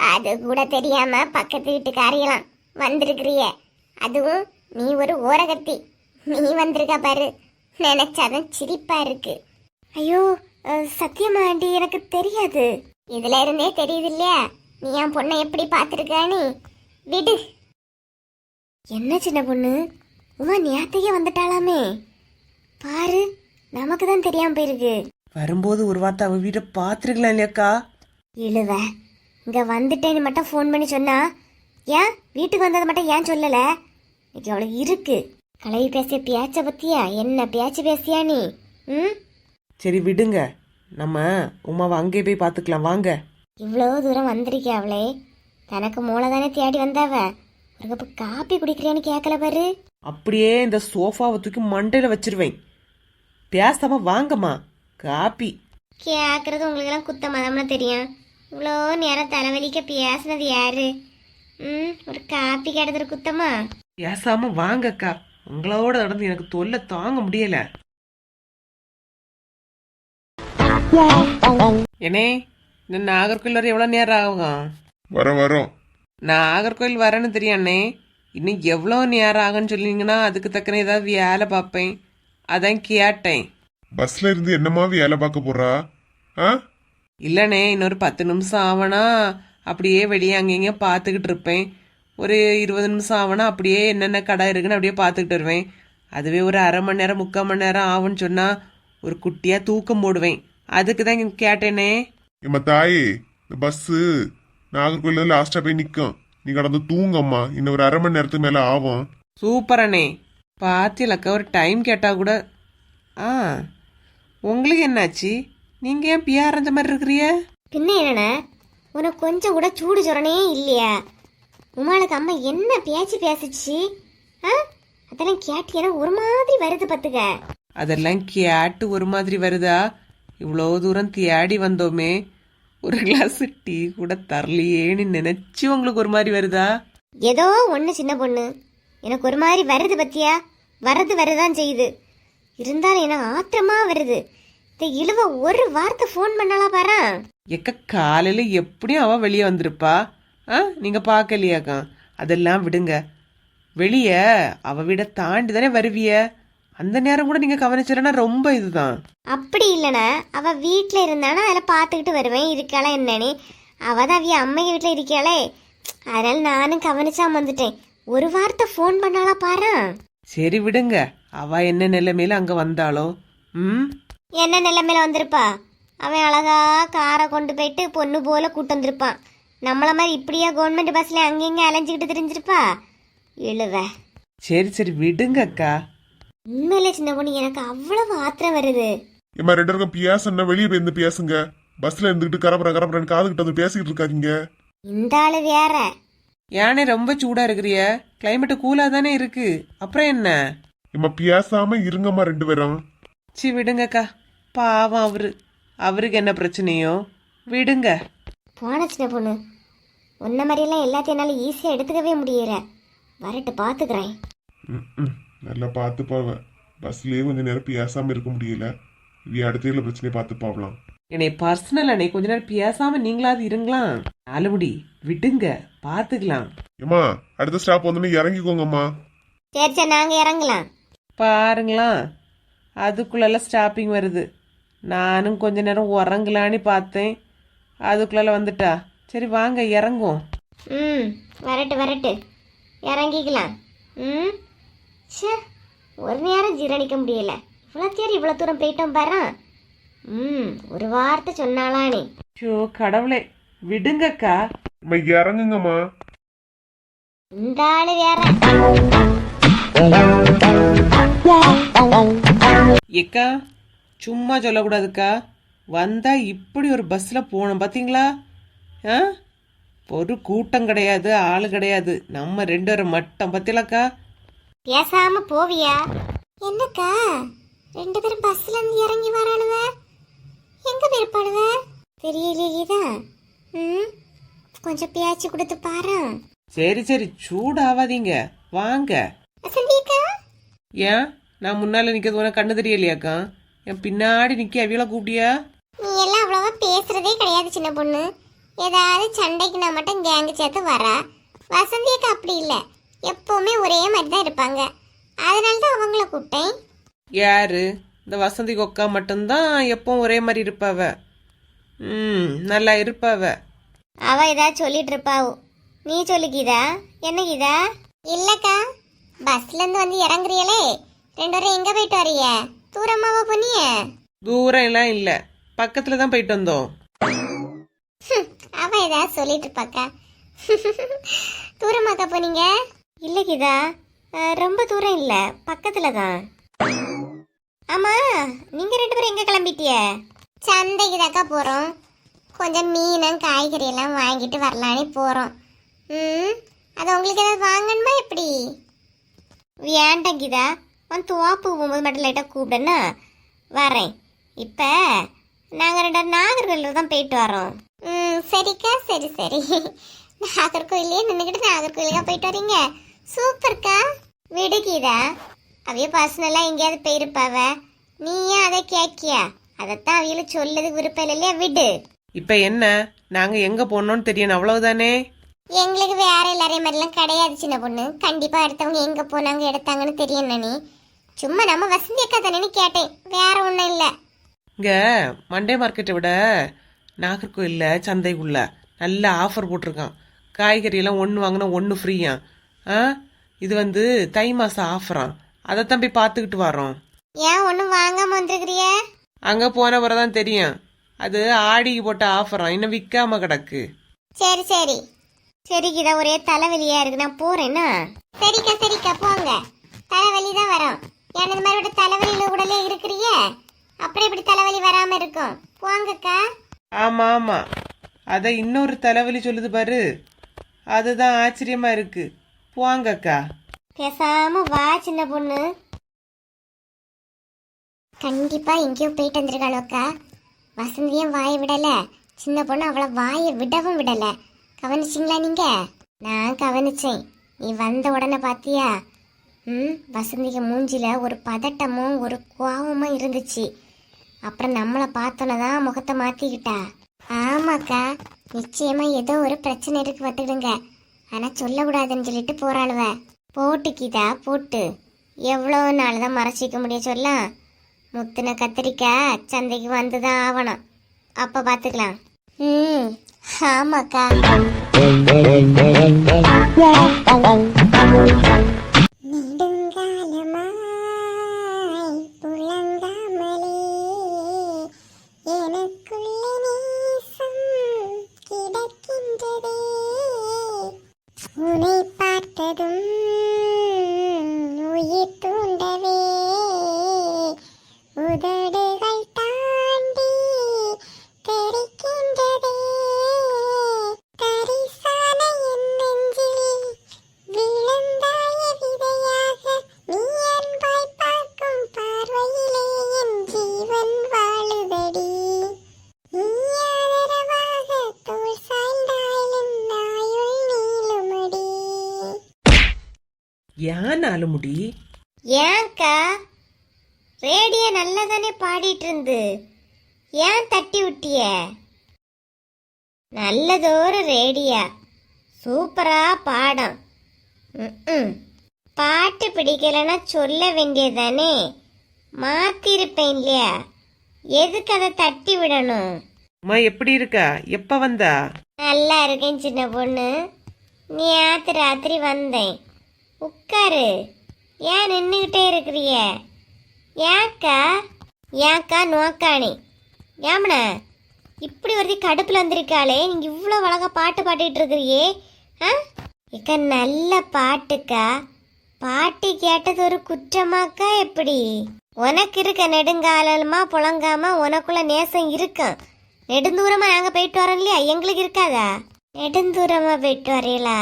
B: அது கூட தெரியாம பக்கத்து வீட்டுக்காரியலாம் வந்திருக்கிறிய. அதுவும் நீ ஒரு ஓரகத்தி. நீ வந்திருக்க பாரு, நினைச்சாதான் சிரிப்பா இருக்கு.
A: ஐயோ, சத்தியமா ஆண்டி, எனக்கு தெரியாது.
B: இதுல இருந்தே தெரியுது இல்லையா நீ என் பொண்ணை எப்படி பாத்துருக்கானு. விடு.
A: என்ன சின்ன பொண்ணு, உமா நேத்தையே வந்துட்டாளாமே. பாரு, நமக்கு தான் தெரியாம போயிருக்கு.
C: வரும்போது ஒரு வார்த்தை அவ வீட்டை பார்த்துருக்கலாம் இல்லையாக்கா?
A: இழுவ, இங்க வந்துட்டேன்னு மட்டும் ஃபோன் பண்ணி சொன்னா, ஏன் வீட்டுக்கு வந்தது மட்டும் ஏன் சொல்லல? இன்னைக்கு அவளுக்கு இருக்கு. கலவி பேசிய பேச்ச பத்தியா? என்ன பேச்சு பேசியா நீ? ம்,
C: சரி விடுங்க, நம்ம உமாவை அங்கே போய் பார்த்துக்கலாம் வாங்க.
A: இவ்வளோ தூரம் வந்திருக்கே அவளே, தனக்கு மூளை தானே தேடி வந்தாவ. ஒரு கப்பு காப்பி குடிக்கிறியான்னு கேட்கல பாரு.
C: அப்படியே இந்த சோஃபாவை தூக்கி மண்டையில் வச்சிருவேன். பேசாம வாங்கம்மா, காப்பி.
A: கேட்கறது உங்களுக்கு எல்லாம் குத்த மதம்னு தெரியும். இவ்வளோ நேரம் தலைவலிக்க பேசுனது யாரு? ஒரு காப்பி கேட்டது குத்தமா?
C: பேசாம வாங்கக்கா, உங்களோட நடந்து எனக்கு தொல்லை தாங்க முடியல. என்னே, இந்த நாகர்கோயில் வர எவ்வளோ நேரம் ஆகும்?
D: வரோம்.
C: நாகர்கோயில் வரேன்னு தெரியும் அண்ணே. இன்னும் எவ்வளோ நேரம் ஆகுன்னு சொல்லிங்கன்னா அதுக்கு தக்கன ஏதாவது வேலை பார்ப்பேன், அதான் கேட்டேன்.
D: பஸ்ல இருந்து என்னமா வேலை பார்க்க போறா?
C: இல்லைண்ணே, இன்னொரு 10 நிமிஷம் ஆவனா அப்படியே வெளியே அங்கேங்க பார்த்துக்கிட்டு இருப்பேன். ஒரு 20 நிமிஷம் ஆவனா அப்படியே என்னென்ன கடை இருக்குன்னு அப்படியே பார்த்துக்கிட்டு வருவேன். அதுவே ஒரு அரை மணி நேரம் 3/4 மணி நேரம் ஆகும்னு சொன்னா ஒரு குட்டியா தூக்கம் போடுவேன். அதுக்கு தான் கேட்டேனே.
D: எம்மா தாயே, இந்த பஸ்ஸு நாகர்கோயில லாஸ்டா போய் நிற்கும். நீ கடந்து தூங்கம்மா, இன்னும் ஒரு அரை மணி நேரத்துக்கு மேல ஆகும்.
C: சூப்பர் அண்ணே, பாத்தியலக்கா ஒரு டைம் கேட்டா கூட. உங்களுக்கு என்னாச்சு? நீங்க ஏன் பியாரஞ்ச மாதிரி இருக்கிறிய?
A: பின்ன என்னண்ணே, உனக்கு கொஞ்சம் கூட சூடு சொரணே இல்லையா? உமாளுக்கு அம்மா என்ன பேச்சு பேசிச்சு? அதெல்லாம் கேட்டு எனக்கு ஒரு மாதிரி வருது பத்துக்க.
C: அதெல்லாம் கேட்டு ஒரு மாதிரி வருதா? இவ்வளோ தூரம் தேடி வந்தோமே, ஒரு கிளாஸ் டீ கூட தரலையேன்னு நினைச்சு உங்களுக்கு ஒரு மாதிரி வருதா?
A: ஏதோ ஒன்று சின்ன பொண்ணு, எனக்கு ஒரு மாதிரி வருது பத்தியா? வருதான் செய்யுது. இருந்தாலும் எனக்கு ஆத்திரமா வருது. இந்த இழுவ ஒரு வார்த்தை ஃபோன் பண்ணலாம் பாரு.
C: எக்க காலையில எப்படியும் அவ வெளியே வந்திருப்பா. நீங்க பார்க்கலையாக்கா? அதெல்லாம் விடுங்க. வெளியே அவ வீட தாண்டி தானே வருவிய. அந்த நேரம் கூட நீங்க கவனிச்சிடனா ரொம்ப இதுதான்.
A: அப்படி இல்லைண்ணா, அவ வீட்டில் இருந்தானா அதில் பார்த்துக்கிட்டு வருவேன் இருக்காளா என்னன்னு. அவ தான் அவிய அம்மைய வீட்டில் இருக்காளே, அதனால நானும் கவனிச்சாம வந்துட்டேன். ஒரு வார்த்தை ஃபோன் பண்ணாலா பாரு.
C: சரி விடுங்க, அவ என்ன நிலைமையில அங்க வந்தாளோ?
A: என்ன நிலைமையில வந்திருப்பா? அவன் அழகா காரை கொண்டு போயிட்டு பொண்ணு போல கூட்டு வந்திருப்பான். நம்மள மாதிரி இப்படியா கவர்மெண்ட் பஸ்ல அங்கங்க அலைஞ்சுக்கிட்டு தெரிஞ்சிருப்பா? இழுவ.
C: சரி விடுங்க அக்கா.
A: உண்மையில சின்ன பொண்ணு, எனக்கு அவ்வளவு ஆத்திரம் வருது.
D: எம்மா 2 பேருக்கும் பேசணும்னா வெளியே போய் இருந்து பேசுங்க. பஸ்ல இருந்துகிட்டு கரபரன்னு காதுகிட்ட வந்து பேசிக்கிட்டு இருக்காதீங்க.
A: இந்த ஆளு வேற.
C: ஏனே ரொம்ப சூடா இருக்கிறிய? கிளைமேட் கூலா தானே இருக்கு, அப்புறம் என்ன?
D: எம்மா பேசாம இருங்கம்மா 2 பேரும்.
C: சி விடுங்கக்கா, பாவம் அவருக்கு என்ன பிரச்சனையோ, விடுங்க.
A: போன சின்ன பொண்ணு, உன்ன மாதிரியெல்லாம் எல்லாத்தையும் என்னால் ஈஸியாக எடுத்துக்கவே முடியல. வரட்டு பார்த்துக்கிறேன்.
D: நல்லா பார்த்து போவேன். பஸ்லயே கொஞ்ச நேரம் பேசாம இருக்க முடியல. அடுத்த பிரச்சனையை பார்த்து போகலாம்.
C: என்னை பர்சனல் அண்ணே, கொஞ்ச நேரம் பேசாம நீங்களாவது இருங்களாம். நாலுமுடி விடுங்க, பார்த்துக்கலாம்.
D: ஏமா அடுத்த ஸ்டாப் வந்து இறங்கிக்கோங்கம்மா.
A: சரி நாங்கள் இறங்கலாம்.
C: பாருங்களா, அதுக்குள்ள ஸ்டாப்பிங் வருது. நானும் கொஞ்ச நேரம் உறங்கலான்னு பார்த்தேன், அதுக்குள்ள வந்துட்டா. சரி வாங்க இறங்குவோம்.
A: வரட்டு இறங்கிக்கலாம்.
B: ம் ச்சே ஒரு நேரம் ஜீரணிக்க முடியல இவ்வளோ தேர் இவ்வளோ தூரம் போயிட்டோம் பாரு ஒரு வார்த்தை சொன்னாலானே
C: ஐயோ கடவுளே விடுங்கக்கா.
D: அம்மா இறங்குங்கம்மா.
B: இந்த ஆளு வேற.
C: ஏக்கா சும்மா சொல்லக்கூடாதுக்கா. வந்தா இப்படி ஒரு பஸ்ல போனோம் பாத்தீங்களா? ஆ ஒரு கூட்டம் கிடையாது, ஆளு கிடையாது, நம்ம 2 பேரும் மட்டும் பத்திலக்கா.
B: பேசாம போவியா? என்னக்கா 2 பேரும் பஸ்ல இருந்து இறங்கி வரானுவ? எங்க போயிருப்பானுவ தெரியலையேதா. கொஞ்சம் பேச்சு கொடுத்து பாரு.
C: சரி சரி சூடாவாதீங்க, வாங்க.
B: வசந்திக்கா
C: ஏன் நான் முன்னால நிக்கிறது உனக்கு கண்ணு தெரியலையாக்கா? என் பின்னாடி நிக்க அவியல கூப்பிட்டியா?
B: நீ எல்லாம் அவ்வளவா பேசுறதே கிடையாது சின்ன பொண்ணு. ஏதாவது சண்டைக்கு நான் மட்டும் கேங்கு சேர்த்து வரா. வசந்தியக்கா அப்படி இல்லை, எப்பவுமே ஒரே மாதிரி தான் இருப்பாங்க. அதனால தான் அவங்கள கூப்பிட்டேன்.
C: யாரு? இந்த வசந்தி கொக்கா மட்டும்தான் எப்பவும் ஒரே மாதிரி இருப்பாவ. நல்லா இருப்பாவ.
B: அவ ஏதாவது சொல்லிட்டு இருப்பாவோ. நீ சொல்லிக்கிதா? என்ன கீதா? இல்லக்கா பஸ்ல இருந்து வந்து இறங்குறியலே 2 பேரும் எங்க போயிட்டு வரிய? தூரமாவா போனிய?
C: தூரம் எல்லாம் இல்ல, பக்கத்துல தான் போயிட்டு வந்தோம்.
B: அவ ஏதாவது சொல்லிட்டு இருப்பாக்கா. தூரமாக்கா போனீங்க? இல்ல கீதா ரொம்ப தூரம் இல்ல, பக்கத்துல தான். ஆமா நீங்க 2 பேரும் எங்க கிளம்பிட்டிய? சந்தைக்கு தாக்கா போறோம். கொஞ்சம் மீனும் காய்கறி எல்லாம் வாங்கிட்டு வரலான்னு போறோம். அது உங்களுக்கு ஏதாவது வாங்கணுமா எப்படி? வேண்டாம் கீதா, வந்து தோப்பு போகும்போது மட்டும் லைட்டாக கூப்பிடுன்னா வரேன். இப்போ நாங்கள் 2 பேரும் நாகர்கோயிலில் தான் போயிட்டு வரோம். சரிக்கா சரி சரி. நாகர்கோயிலே நின்றுக்கிட்டு நாகர்கோயிலுக்கா போயிட்டு வரீங்க? சூப்பர்க்கா. விடு கீதா, அவைய பர்சனலாக எங்கேயாவது போயிருப்பாவ, நீ ஏன் அதை கேட்கியா? அதைத்தான் அவையில சொல்லதுக்கு விருப்பம் இல்லையா? விடு.
C: இப்ப என்ன, நாங்க எங்க போனோம்னு தெரியணும் அவ்வளவுதானே.
B: எங்களுக்கு வேற எல்லாரையும் மாதிரிலாம் கிடையாது சின்ன பொண்ணு. கண்டிப்பா அடுத்தவங்க எங்க போனாங்க எடுத்தாங்கன்னு தெரியும் நானே. சும்மா நம்ம வசந்தி அக்கா தானேன்னு கேட்டேன், வேற ஒன்றும் இல்லை.
C: இங்க மண்டே மார்க்கெட்டை விட நாகர்கோயில்ல சந்தைக்குள்ள நல்ல ஆஃபர் போட்டிருக்கான். காய்கறி எல்லாம் 1 வாங்கினா 1 ஃப்ரீயா. இது வந்து தை மாசம் ஆஃபரான். அதைத்தான் போய் பார்த்துக்கிட்டு வரோம்.
B: ஏன் ஒன்றும் வாங்காம வந்துருக்கிறிய?
C: அங்க போன பிறதான் தெரியும். அது ஆடிக்கு போட்ட ஆஃபரான், இன்னும் விற்காம கிடக்கு.
B: சரி சரி சரிக்கிதா, ஒரே தலைவலியா இருக்கு, நான் போறேன்னா. சரிக்கா சரிக்கா போங்க, தலைவலி தான் வரும். ஏன் இந்த மாதிரி தலைவலியில கூடலே இருக்கிறிய, அப்புறம் இப்படி தலைவலி வராம இருக்கும். போங்கக்கா.
C: ஆமா ஆமா, அத இன்னொரு தலைவலி சொல்லுது பாரு, அதுதான் ஆச்சரியமா இருக்கு. போங்கக்கா.
B: பேசாம வா சின்ன பொண்ணு. கண்டிப்பா எங்கேயோ போயிட்டு வந்திருக்காளோக்கா. வசந்தியும் வாயை விடல, சின்ன பொண்ணு அவளை வாயை விடவும் விடல. கவனிச்சிங்களா நீங்க? நான் கவனிச்சேன். நீ வந்த உடனே பாத்தியா? வசந்திக்கு மூஞ்சில ஒரு பதட்டமும் ஒரு கோவமும் இருந்துச்சு. அப்புறம் நம்மளை பார்த்தோன்னதான் முகத்தை மாத்திக்கிட்டா. ஆமாக்கா, நிச்சயமா ஏதோ ஒரு பிரச்சனை இருக்கு பார்த்துடுங்க. ஆனா சொல்லக்கூடாதுன்னு சொல்லிட்டு போறாளுவ. போட்டுக்கிதா போட்டு எவ்வளோ நாள் தான் மறைச்சிக்க முடியும் சொல்ல? முத்தின கத்திரிக்காய் சந்தைக்கு வந்துதான் ஆகணும், அப்ப பாத்துக்கலாம். ஆமாக்கா. உன்னை பார்த்ததும் உயிர் தூண்டவே உதடுகள் தாண்டி தெரிக்கின்றதே தரிசான என் நெஞ்சில் விழுந்தாய விதையாக நீ அன்பாய் பார்க்கும் பார்வையிலே என் ஜீவன் வாழுதடி நீ ஆதரவாக தோள் சாய்ந்தால் என் ஆயுள் நீளுமடி.
C: ஏன் நாலுமுடி?
B: ஏன்க்கா ரேடியோ நல்லா தானே பாடிட்டு இருந்து, ஏன் தட்டி விட்டிய? நல்லதொரு ரேடியா, சூப்பரா பாடம். பாட்டு பிடிக்கலன்னா சொல்ல வேண்டியதானே, மாத்திருப்பேன் இல்லையா? எதுக்கு அதை தட்டி விடணும்?
C: அம்மா எப்படி இருக்கா? எப்ப வந்தா?
B: நல்லா இருக்கேன் சின்ன பொண்ணு. நேற்று ராத்திரி வந்தேன். உட்காரு. ஏன் நின்றுக்கிட்டே இருக்கிறிய? ஏக்கா ஏக்கா நோக்கானே ஏமன இப்படி ஒருத்தி கடுப்பில் வந்திருக்காளே, நீங்கள் இவ்வளோ அழகா பாட்டு பாடிட்டு இருக்கிறியே. ஆ இக்கா நல்ல பாட்டுக்கா. பாட்டு கேட்டது ஒரு குற்றமாக்கா? எப்படி உனக்கு இருக்க நெடுங்காலமா புழங்காம உனக்குள்ள நேசம் இருக்கும். நெடுந்தூரமா நாங்கள் போயிட்டு வரோம் இல்லையா, எங்களுக்கு இருக்காதா? நெடுந்தூரமா போயிட்டு வரீங்களா?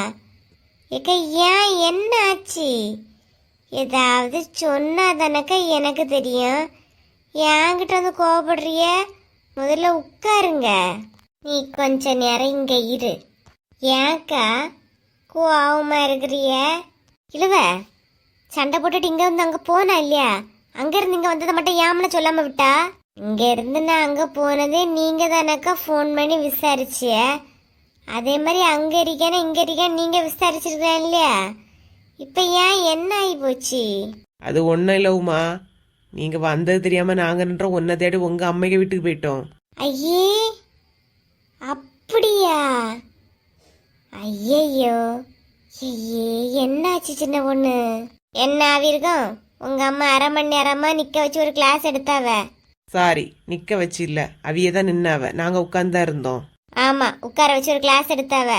B: ஏக்கா ஏன் என்ன ஆச்சு? ஏதாவது சொன்னா தானக்கா எனக்கு தெரியும். என்கிட்ட வந்து கோவப்படுறிய? முதல்ல உட்காருங்க. நீ கொஞ்ச நேரம் இங்க இரு. ஏன்க்கா கோவமா இருக்கிறிய? இழுவ சண்டை போட்டுட்டு இங்க வந்து அங்க போனா இல்லையா, அங்க இருந்து இங்க வந்ததை மட்டும் ஏமன சொல்லாம விட்டா? இங்க இருந்து நான் அங்க போனதே நீங்க தானக்கா ஃபோன் பண்ணி விசாரிச்சிய. அதே மாதிரி அங்க இருக்கேன்னு இங்க இருக்கேன்னு நீங்க விசாரிச்சிருக்கேன் இல்லையா? இப்ப ஏன் என்ன ஆகி போச்சு?
C: அது ஒன்றும் இல்லை உமா, நீங்கள் வந்தது தெரியாமல் நாங்கள் நின்ற ஒன்றை தேடி உங்கள் அம்மைக்கு வீட்டுக்கு போயிட்டோம்.
B: ஐயே அப்படியா? ஐயையோ ஐயே என்னாச்சு சின்ன பொண்ணு? என்ன ஆவிருக்கும்? உங்க அம்மா அரை மணி நேரமா நிக்க வச்சு ஒரு கிளாஸ் எடுத்தாவ.
C: சாரி, நிற்க வச்சு இல்லை, அவியே தான் நின்னாவ, நாங்கள் உட்காந்து தான் இருந்தோம்.
B: ஆமா உட்கார வச்சு ஒரு கிளாஸ் எடுத்தாவ.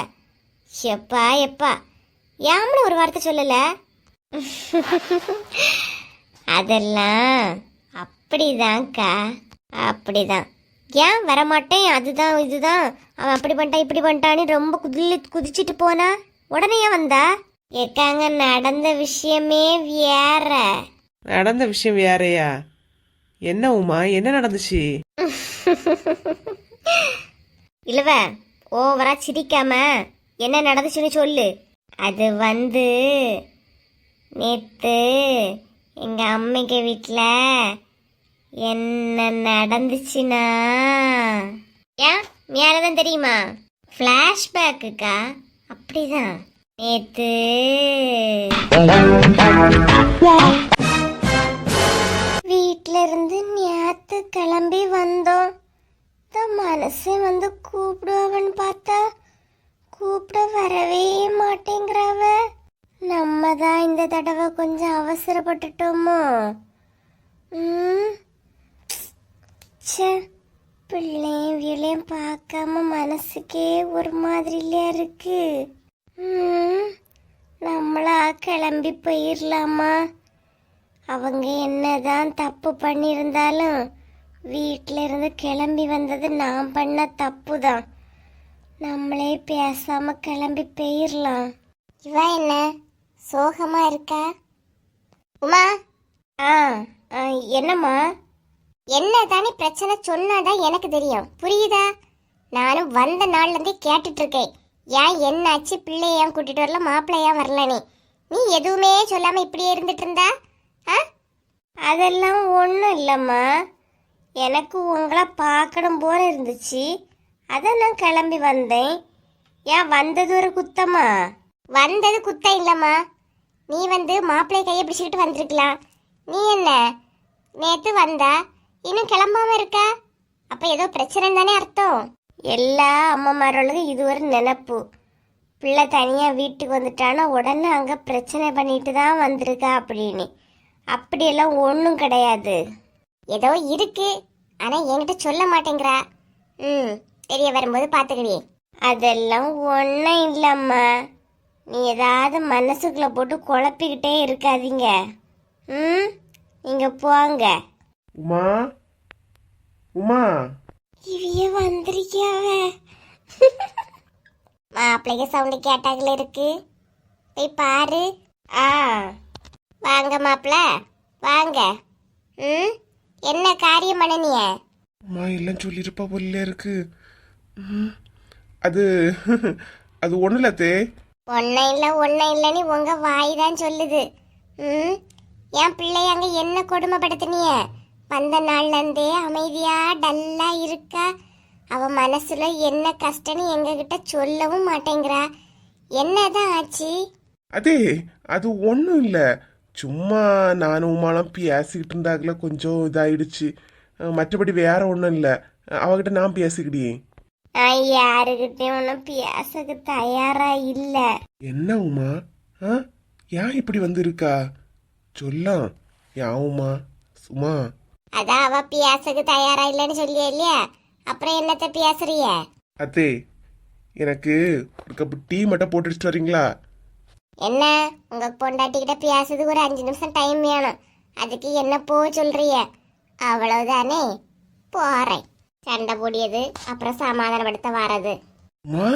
B: எப்பா எப்பா யாமல ஒரு வார்த்தை சொல்லல. அதெல்லாம் அப்படிதான்க்கா, அப்படிதான். ஏன் வரமாட்டேன் அதுதான் இதுதான் அவன் அப்படி பண்ணிட்டான் இப்படி பண்ணிட்டான்னு ரொம்ப குதிச்சிட்டு போனா உடனே ஏன் வந்தா? ஏக்காங்க நடந்த விஷயமே வேற.
C: நடந்த விஷயம் வேறையா? என்ன உமா, என்ன நடந்துச்சு?
B: இல்லவ ஓவரா சிரிக்காம என்ன நடந்துச்சுன்னு சொல்லு. அது வந்து நேத்து எங்க அம்மைக்கு வீட்டுல என்ன நடந்துச்சுன்னா, ஏன் மேலதான் தெரியுமா? பிளாஷ்பேக்குக்கா. அப்படிதான் நேத்து வீட்ல இருந்து நேத்து கிளம்பி வந்தோம். மனசே வந்து கூப்பிடுவன்னு பார்த்தா கூப்பிட வரவே மாட்டேங்கிறவ. நம்ம தான் இந்த தடவை கொஞ்சம் அவசரப்பட்டுட்டோமோ? ச்சே, பிள்ளையும் வீளையும் பார்க்காம மனசுக்கே ஒரு மாதிரில இருக்கு. நம்மளா கிளம்பி போயிடலாமா? அவங்க என்னதான் தப்பு பண்ணியிருந்தாலும் வீட்டில இருந்து கிளம்பி வந்தது நான் பண்ண தப்பு தான். நம்மளே பேசாம கிளம்பி போயிடலாம். இவ என்ன சோகமா இருக்கா? உமா என்னம்மா? என்ன தானே பிரச்சனை சொன்னாதான் எனக்கு தெரியும், புரியுதா? நானும் வந்த நாள்ல இருந்தே கேட்டுட்டு இருக்கேன். ஏன் என்னாச்சு, பிள்ளை ஏன் கூட்டிட்டு வரல, மாப்பிள்ளை ஏன் வரலனே? நீ எதுவுமே சொல்லாம இப்படியே இருந்துட்டு இருந்தா? அதெல்லாம் ஒன்றும் இல்லைம்மா, எனக்கு உங்களை பார்க்கணும் போல இருந்துச்சு, அதான் நான் கிளம்பி வந்தேன். ஏன் வந்தது ஒரு குத்தமா? வந்தது குத்தம் இல்லைம்மா. நீ வந்து மாப்பிள்ளை கையை பிடிச்சிக்கிட்டு வந்திருக்கலாம். நீ என்ன நேற்று வந்தா இன்னும் கிளம்பாம இருக்கா? அப்ப ஏதோ பிரச்சனை தானே அர்த்தம். எல்லா அம்மாமார்களுக்கும் இது ஒரு நினப்பு. பிள்ளை தனியா வீட்டுக்கு வந்துட்டானா உடனே அங்க பிரச்சனை பண்ணிட்டு தான் வந்திருக்கா அப்படின்னு. அப்படியெல்லாம் ஒன்றும் கிடையாது. ஏதோ இருக்கு, ஆனா என்கிட்ட சொல்ல மாட்டேங்கிறா. தெரிய வரும்போது பார்த்துக்கிடியே. அதெல்லாம் ஒன்றும் இல்லைம்மா, நீ ஏதாவது மனசுக்குள்ள போட்டு குழப்பிக்கிட்டே இருக்காதீங்க. நீங்க போங்க.
D: உமா உமா
B: இவைய வந்திருக்கியாவ. மாப்பிள்ளைக்கு சவுண்டு கேட்டாங்களே இருக்கு, போய் பாரு. வாங்க மாப்பிள்ள வாங்க. என்ன காரியம் பண்ணனிய?
D: அம்மா எல்லாம் சொல்லிருப்பா போல இருக்கு. அது அது ஒண்ணு இல்லத்தே.
B: ஒன்னும் இல்லைன்னு உங்க வாய் தான் சொல்லுது. என் பிள்ளைய அங்க என்ன கொடுமைப்படுத்தினிய? வந்த நாள்ல இருந்தே அமைதியா டல்லா இருக்கா. அவ மனசுல என்ன கஷ்டம்னு எங்க கிட்ட சொல்லவும் மாட்டேங்கிறா. என்னதான் ஆச்சு?
D: அதே அது ஒன்றும் இல்லை, சும்மா நானும் உமாலாம் பேசிக்கிட்டு இருந்தாங்கள, கொஞ்சம் இதாயிடுச்சு. மற்றபடி வேற ஒன்றும் இல்லை, அவகிட்ட நான் பேசிக்கிடியே.
B: நான் யாருக்கிட்டையும் ஒன்றும் பேசக்கு தயாரா இல்லை.
D: என்ன உமா, ஏன் இப்படி வந்து இருக்கா சொல்லாம் யாவுமா சும்மா
B: அதான் அவ பியாசுக்கு தயாரா இல்லைன்னு சொல்லியா இல்லையா, அப்புறம் என்னத்த பேசுறிய?
D: அத்தே எனக்கு ஒரு கப்பு டீ மட்டும் போட்டு வச்சுட்டு வரீங்களா?
B: என்ன உங்க பொண்டாட்டிக்கிட்ட பேசுறதுக்கு ஒரு 5 நிமிஷம் டைம் வேணும், அதுக்கு என்ன போ சொல்றிய? அவ்வளவுதானே, போறேன். சண்டை போடியது அப்புறம் சமாதானப்படுத்த வாரது.
D: உமா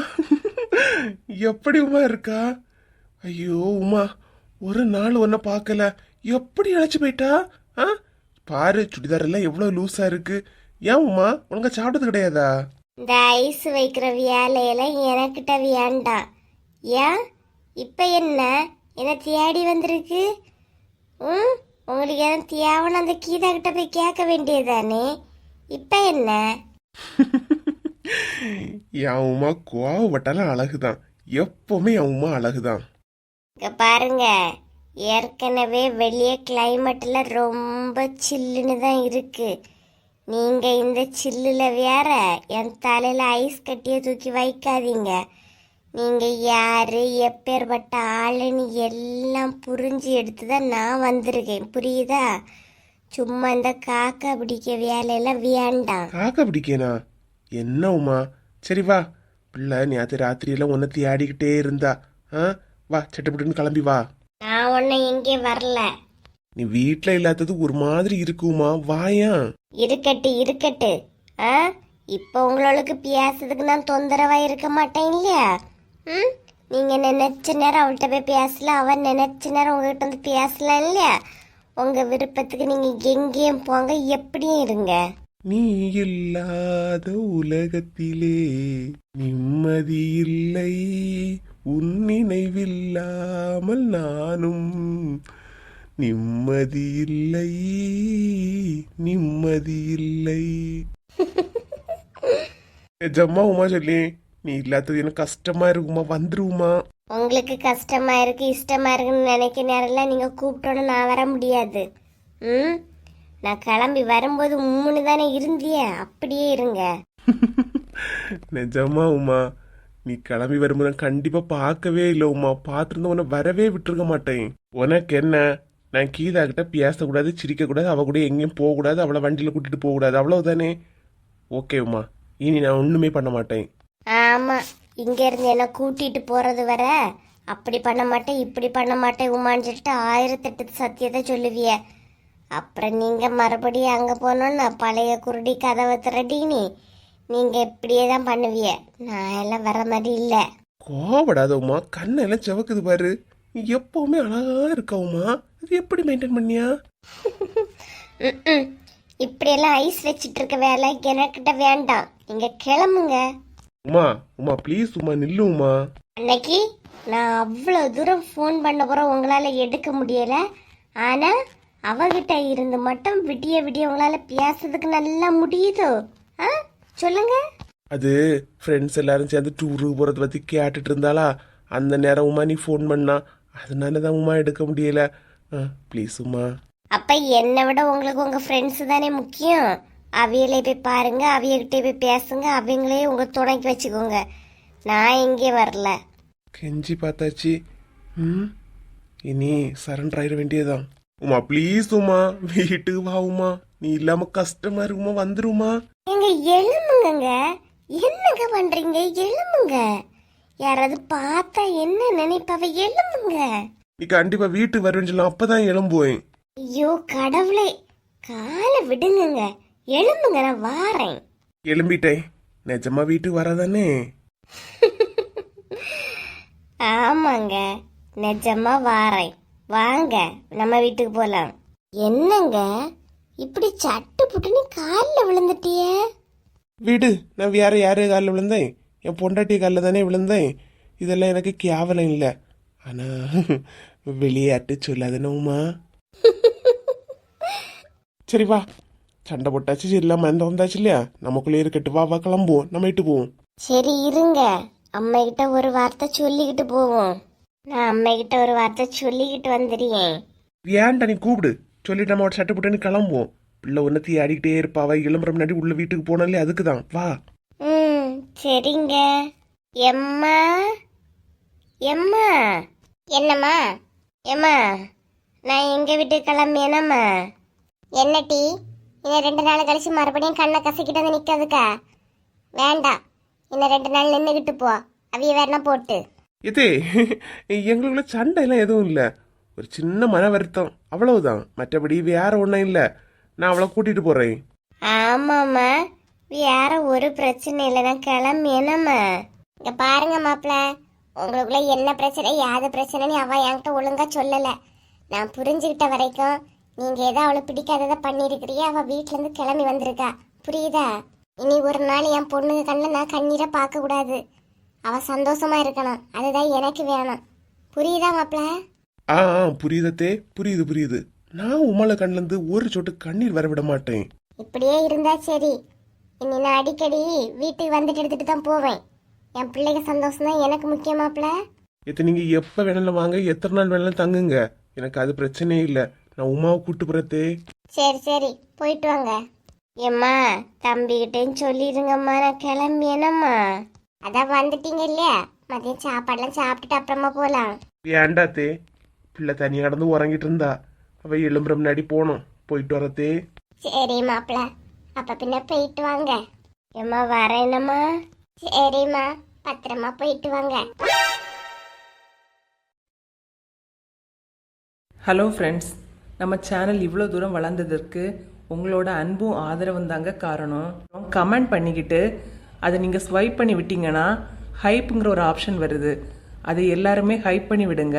D: எப்படி உமா இருக்கா? ஐயோ உமா, ஒரு நாள் ஒன்ன பார்க்கல, எப்படி அழைச்சு போயிட்டா? ஆ பாரு, சுடிதார் எல்லாம் எவ்வளவு லூஸா இருக்கு. ஏன் உமா உனக்கு சாப்பிட்டது கிடையாதா?
B: இந்த ஐஸ் வைக்கிற வேலையெல்லாம் எனக்கிட்ட வேண்டாம். ஏன் இப்ப என்ன தேடி வந்திருக்கு? உங்களுக்கு எதுவும் தேவைன்னு அந்த கீதா கிட்ட போய் கேட்க வேண்டியதானே. இப்ப என்ன?
D: என் உமா கோவப்பட்டாலும் அழகுதான், எப்பவுமே என் உமா அழகுதான்.
B: இங்க பாருங்க, ஏற்கனவே வெளியே கிளைமேட்ல ரொம்ப சில்லுன்னு தான் இருக்கு. நீங்க இந்த சில்லுல வேற என் தலையில ஐஸ் கட்டிய தூக்கி வைக்காதீங்க. நீங்க யாரு, எப்பேற்பட்ட ஆளுன்னு எல்லாம் புரிஞ்சு எடுத்துதான் நான் வந்திருக்கேன், புரியுதா? சும்மா இந்த காக்கா பிடிக்க வேலையெல்லாம் வேண்டாம்.
D: காக்கா பிடிக்கேனா? என்ன உமா, சரி வா. பிள்ளை நேற்று ராத்திரியெல்லாம் உன்னை தேடிக்கிட்டே இருந்தா. வா சட்டுப்பட்டுன்னு கிளம்பி வா.
B: நான் ஒன்னும் எங்கே வரல.
D: நீ வீட்டில் இல்லாதது ஒரு மாதிரி இருக்குமா, வாயா.
B: இருக்கட்டு. இப்போ உங்களுக்கு பேசுறதுக்கு நான் தொந்தரவா இருக்க மாட்டேன் இல்லையா? நீங்க நினைச்ச நேரம் அவள்கிட்ட போய் பேசல, அவன் நினைச்ச நேரம் உங்ககிட்ட வந்து பேசலாம் இல்லையா? உங்க விருப்பத்துக்கு நீங்க எங்கேயும் போங்க, எப்படியும் இருங்க.
D: நீ இல்லாத உலகத்திலே நிம்மதி இல்லை, உன் நினைவில்லாமல் நானும் நிம்மதி இல்லை, நிம்மதி இல்லை. நிஜமா உமா சொல்லி, நீ இல்லாதது எனக்கு கஷ்டமா இருக்குமா, வந்துருமா?
B: உங்களுக்கு கஷ்டமா இருக்கு, இஷ்டமா இருக்குன்னு நினைக்க நேரம்லாம் நீங்க கூப்பிட்டோன்னு நான் வர முடியாது. நான் கிளம்பி வரும்போது உம்முன்னு தானே இருந்திய, அப்படியே இருங்க.
D: நிஜமா உமா, நீ கிளம்பி வரும்போது கண்டிப்பா பார்க்கவே இல்லை உமா. பார்த்துருந்தா உன்னை வரவே விட்டுருக்க மாட்டேன். உனக்கு என்ன, நான் கீதா கிட்ட பேசக்கூடாது, சிரிக்க கூடாது, அவ கூட எங்கேயும் போகக்கூடாது, அவளை வண்டியில கூட்டிட்டு போகக்கூடாது, அவ்வளவுதானே? ஓகே உமா, இனி நான் ஒண்ணுமே பண்ண மாட்டேன்.
B: ஆமா, இங்க இருந்து என்ன கூட்டிட்டு போறது வர அப்படி பண்ண மாட்டேன், இப்படி பண்ண மாட்டேன் உமான்னு சொல்லிட்டு 1008 சத்தியத்தை சொல்லுவிய. அப்புறம் நீங்க மறுபடியும் அங்க போனோன்னா பழைய குருடி கதவை திரட்டினி நீங்க இப்படியே தான் பண்ணுவிய. நான் எல்லாம் வர மாதிரி இல்ல.
D: கோவப்படாத உமா, கண்ணெல்லாம் செவக்குது பாரு. நீ எப்பவுமே அழகா இருக்க உமா, இது எப்படி மெயின்டைன் பண்ணியா?
B: இப்படியெல்லாம் ஐஸ் வச்சிட்டு இருக்க வேலை எனக்கிட்ட வேண்டாம், நீங்க கிளம்புங்க.
D: உமா உமா ப்ளீஸ் உமா, நில்லு உமா.
B: அன்னைக்கு நான் அவ்வளவு தூரம் ஃபோன் பண்ண போறேன், உங்களால எடுக்க முடியல. ஆனா அவகிட்ட இருந்து மட்டும் விடிய விடிய உங்களால பேசுறதுக்கு நல்லா முடியுதோ? சொல்லுங்க.
D: அது ஃப்ரெண்ட்ஸ் எல்லாரும் சேர்ந்து டூருக்கு போறத பத்தி கேட்டுட்டு இருந்தாளா, அந்த நேரம் உமா நீ ஃபோன் பண்ணா, அதனாலதான் உமா எடுக்க முடியல. ப்ளீஸ் உமா.
B: அப்ப என்னை விட உங்களுக்கு உங்க ஃப்ரெண்ட்ஸ் தானே முக்கியம். அவியலே போய் பாருங்க, அவியகிட்டே போய் பேசுங்க, அவங்களே உங்க துணைக்கு வச்சுக்கோங்க. நான் எங்கே வரல.
D: கெஞ்சி பார்த்தாச்சு. இனி சரண்டர் ஆயிட வேண்டியதான். உமா ப்ளீஸ் உமா, வீட்டுக்கு வா உமா, நீ இல்லாம கஷ்டமா இருக்குமா, வந்துருமா.
B: எங்க எழும்புங்க, என்னங்க பண்றீங்க? எழும்புங்க, யாராவது பார்த்தா என்ன நினைப்பாவ? எழும்புங்க.
D: நீ கண்டிப்பா வீட்டுக்கு வருவேன்னு சொல்லலாம், அப்பதான் எழும்புவேன்.
B: ஐயோ கடவுளே, காலை விடுங்க, எழும்புங்க, நான் வாரேன்.
D: எழும்பிட்டேன், நிஜமா வீட்டுக்கு வராதானே?
B: ஆமாங்க, நிஜமா வாரேன். வாங்க நம்ம வீட்டுக்கு போலாம். என்னங்க இப்படி சட்டு புட்டுன்னு காலில் விழுந்துட்டிய?
D: வீடு, நான் வேற யாரு காலில் விழுந்தேன்? என் பொண்டாட்டி காலில் தானே விழுந்தேன். இதெல்லாம் எனக்கு கேவலம் இல்லை. ஆனா வெளியாட்டு சொல்லாதானே உமா. சரி வா, சண்டை போட்டாச்சு, சரி இல்லாம அந்த வந்தாச்சு இல்லையா, நமக்குள்ளே இருக்கட்டு, வா வா கிளம்புவோம், நம்ம வீட்டு போவோம்.
B: சரி இருங்க, அம்மா கிட்ட ஒரு வார்த்தை சொல்லிக்கிட்டு போவோம். நான் அம்மா கிட்ட ஒரு வார்த்தை சொல்லிக்கிட்டு வந்துடுறேன்.
D: ஏன்டா நீ கூப்பிடு, சொல்லிட்டு நம்ம சட்டை போட்டு கிளம்புவோம். பிள்ளை ஒன்னத்தி ஆடிக்கிட்டே இருப்பாவா, இளம்பரம் முன்னாடி உள்ள வீட்டுக்கு போனாலே அதுக்குதான். வா.
B: சரிங்க. எம்மா எம்மா. என்னம்மா? ஏம்மா நான் எங்க வீட்டுக்கு கிளம்பியேனம்மா. என்ன டீ இன்னும் 2 நாள் கழிச்சு மறுபடியும் கண்ணை கசக்கிட்டு வந்து நிற்காதுக்கா? வேண்டாம், இன்னும் 2 நாள் நின்றுக்கிட்டு போ, அவிய வேணா போட்டு.
D: இதே எங்களுக்குள்ள சண்டை எல்லாம் எதுவும் இல்லை, ஒரு சின்ன மன வருத்தம் அவ்வளவுதான், மற்றபடி வேற ஒன்றும் இல்லை. நான் அவளை கூட்டிட்டு போறேன்.
B: ஆமாம்மா, வேற ஒரு பிரச்சனை இல்லை, நான் கிளம்பியேனம்மா. இங்க பாருங்க மாப்பிள்ள, உங்களுக்குள்ள என்ன பிரச்சனை யாது பிரச்சனைன்னு அவ என்கிட்ட ஒழுங்கா சொல்லலை. நான் புரிஞ்சுக்கிட்ட வரைக்கும் நீங்க ஏதோ அவளை பிடிக்காததை பண்ணிருக்கிறிய, அவ வீட்டுல இருந்து கிளம்பி வந்திருக்கா, புரியுதா? இனி ஒரு நாள் என் பொண்ணுங்க கண்ணில் நான் கண்ணீரை பார்க்க கூடாது, அவ சந்தோஷமா இருக்கணும், அதுதான் எனக்கு வேணும். புரியுதா மாப்பிள்ள?
D: புரியுதத்தே, புரியுது புரியுது. நான் உமால கண்ணுல இருந்து ஒரு சொட்டு கண்ணீர் வர விட மாட்டேன்.
B: இப்படியே இருந்தா சரி. இனி நான் அடிக்கடி வீட்டுக்கு வந்துட்டு எடுத்துட்டு தான் போவேன். என் பிள்ளைங்க சந்தோஷம் தான் எனக்கு முக்கியம் மாப்பிள்ள.
D: இதை நீங்க எப்ப வேணாலும் வாங்க, எத்தனை நாள் வேணாலும் தங்குங்க, எனக்கு அது பிரச்சனையே இல்லை. நான் உமாவை கூட்டு போறதே.
B: சரி சரி, போயிட்டு வாங்க. ஏம்மா தம்பிக்கிட்டேன்னு சொல்லிடுங்கம்மா, நான் கிளம்பியேனம்மா. அதான் வந்துட்டீங்க இல்லையா, மதியம் சாப்பாடுலாம் சாப்பிட்டுட்டு அப்புறமா போலாம்.
D: ஏண்டாத்தே, பிள்ளை தனியா கடந்து உறங்கிட்டு இருந்தா, அவ எழும்புற முன்னாடி போனோம், போயிட்டு வரத்தே.
B: சரி மாப்பிள்ள, அப்ப பின்ன போயிட்டு வாங்க. ஏம்மா வரேனம்மா. சரிம்மா, பத்திரமா போயிட்டு வாங்க.
C: ஹலோ ஃப்ரெண்ட்ஸ், நம்ம சேனல் இவ்வளோ தூரம் வளர்ந்ததற்கு உங்களோட அன்பும் ஆதரவும் தாங்க காரணம். கமெண்ட் பண்ணிக்கிட்டு அதை நீங்கள் ஸ்வைப் பண்ணி விட்டீங்கன்னா ஹைப்புங்கிற ஒரு ஆப்ஷன் வருது, அதை எல்லாருமே ஹைப் பண்ணி விடுங்க.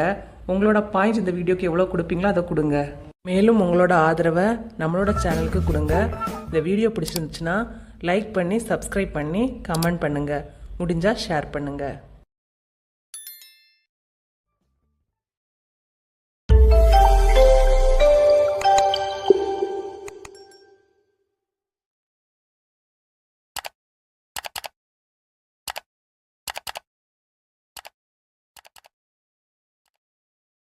C: உங்களோட பாயிண்ட்ஸ் இந்த வீடியோக்கு எவ்வளோ கொடுப்பீங்களோ அதை கொடுங்க. மேலும் உங்களோட ஆதரவை நம்மளோட சேனலுக்கு கொடுங்க. இந்த வீடியோ பிடிச்சிருந்துச்சுன்னா லைக் பண்ணி சப்ஸ்கிரைப் பண்ணி கமெண்ட் பண்ணுங்கள், முடிஞ்சால் ஷேர் பண்ணுங்கள்.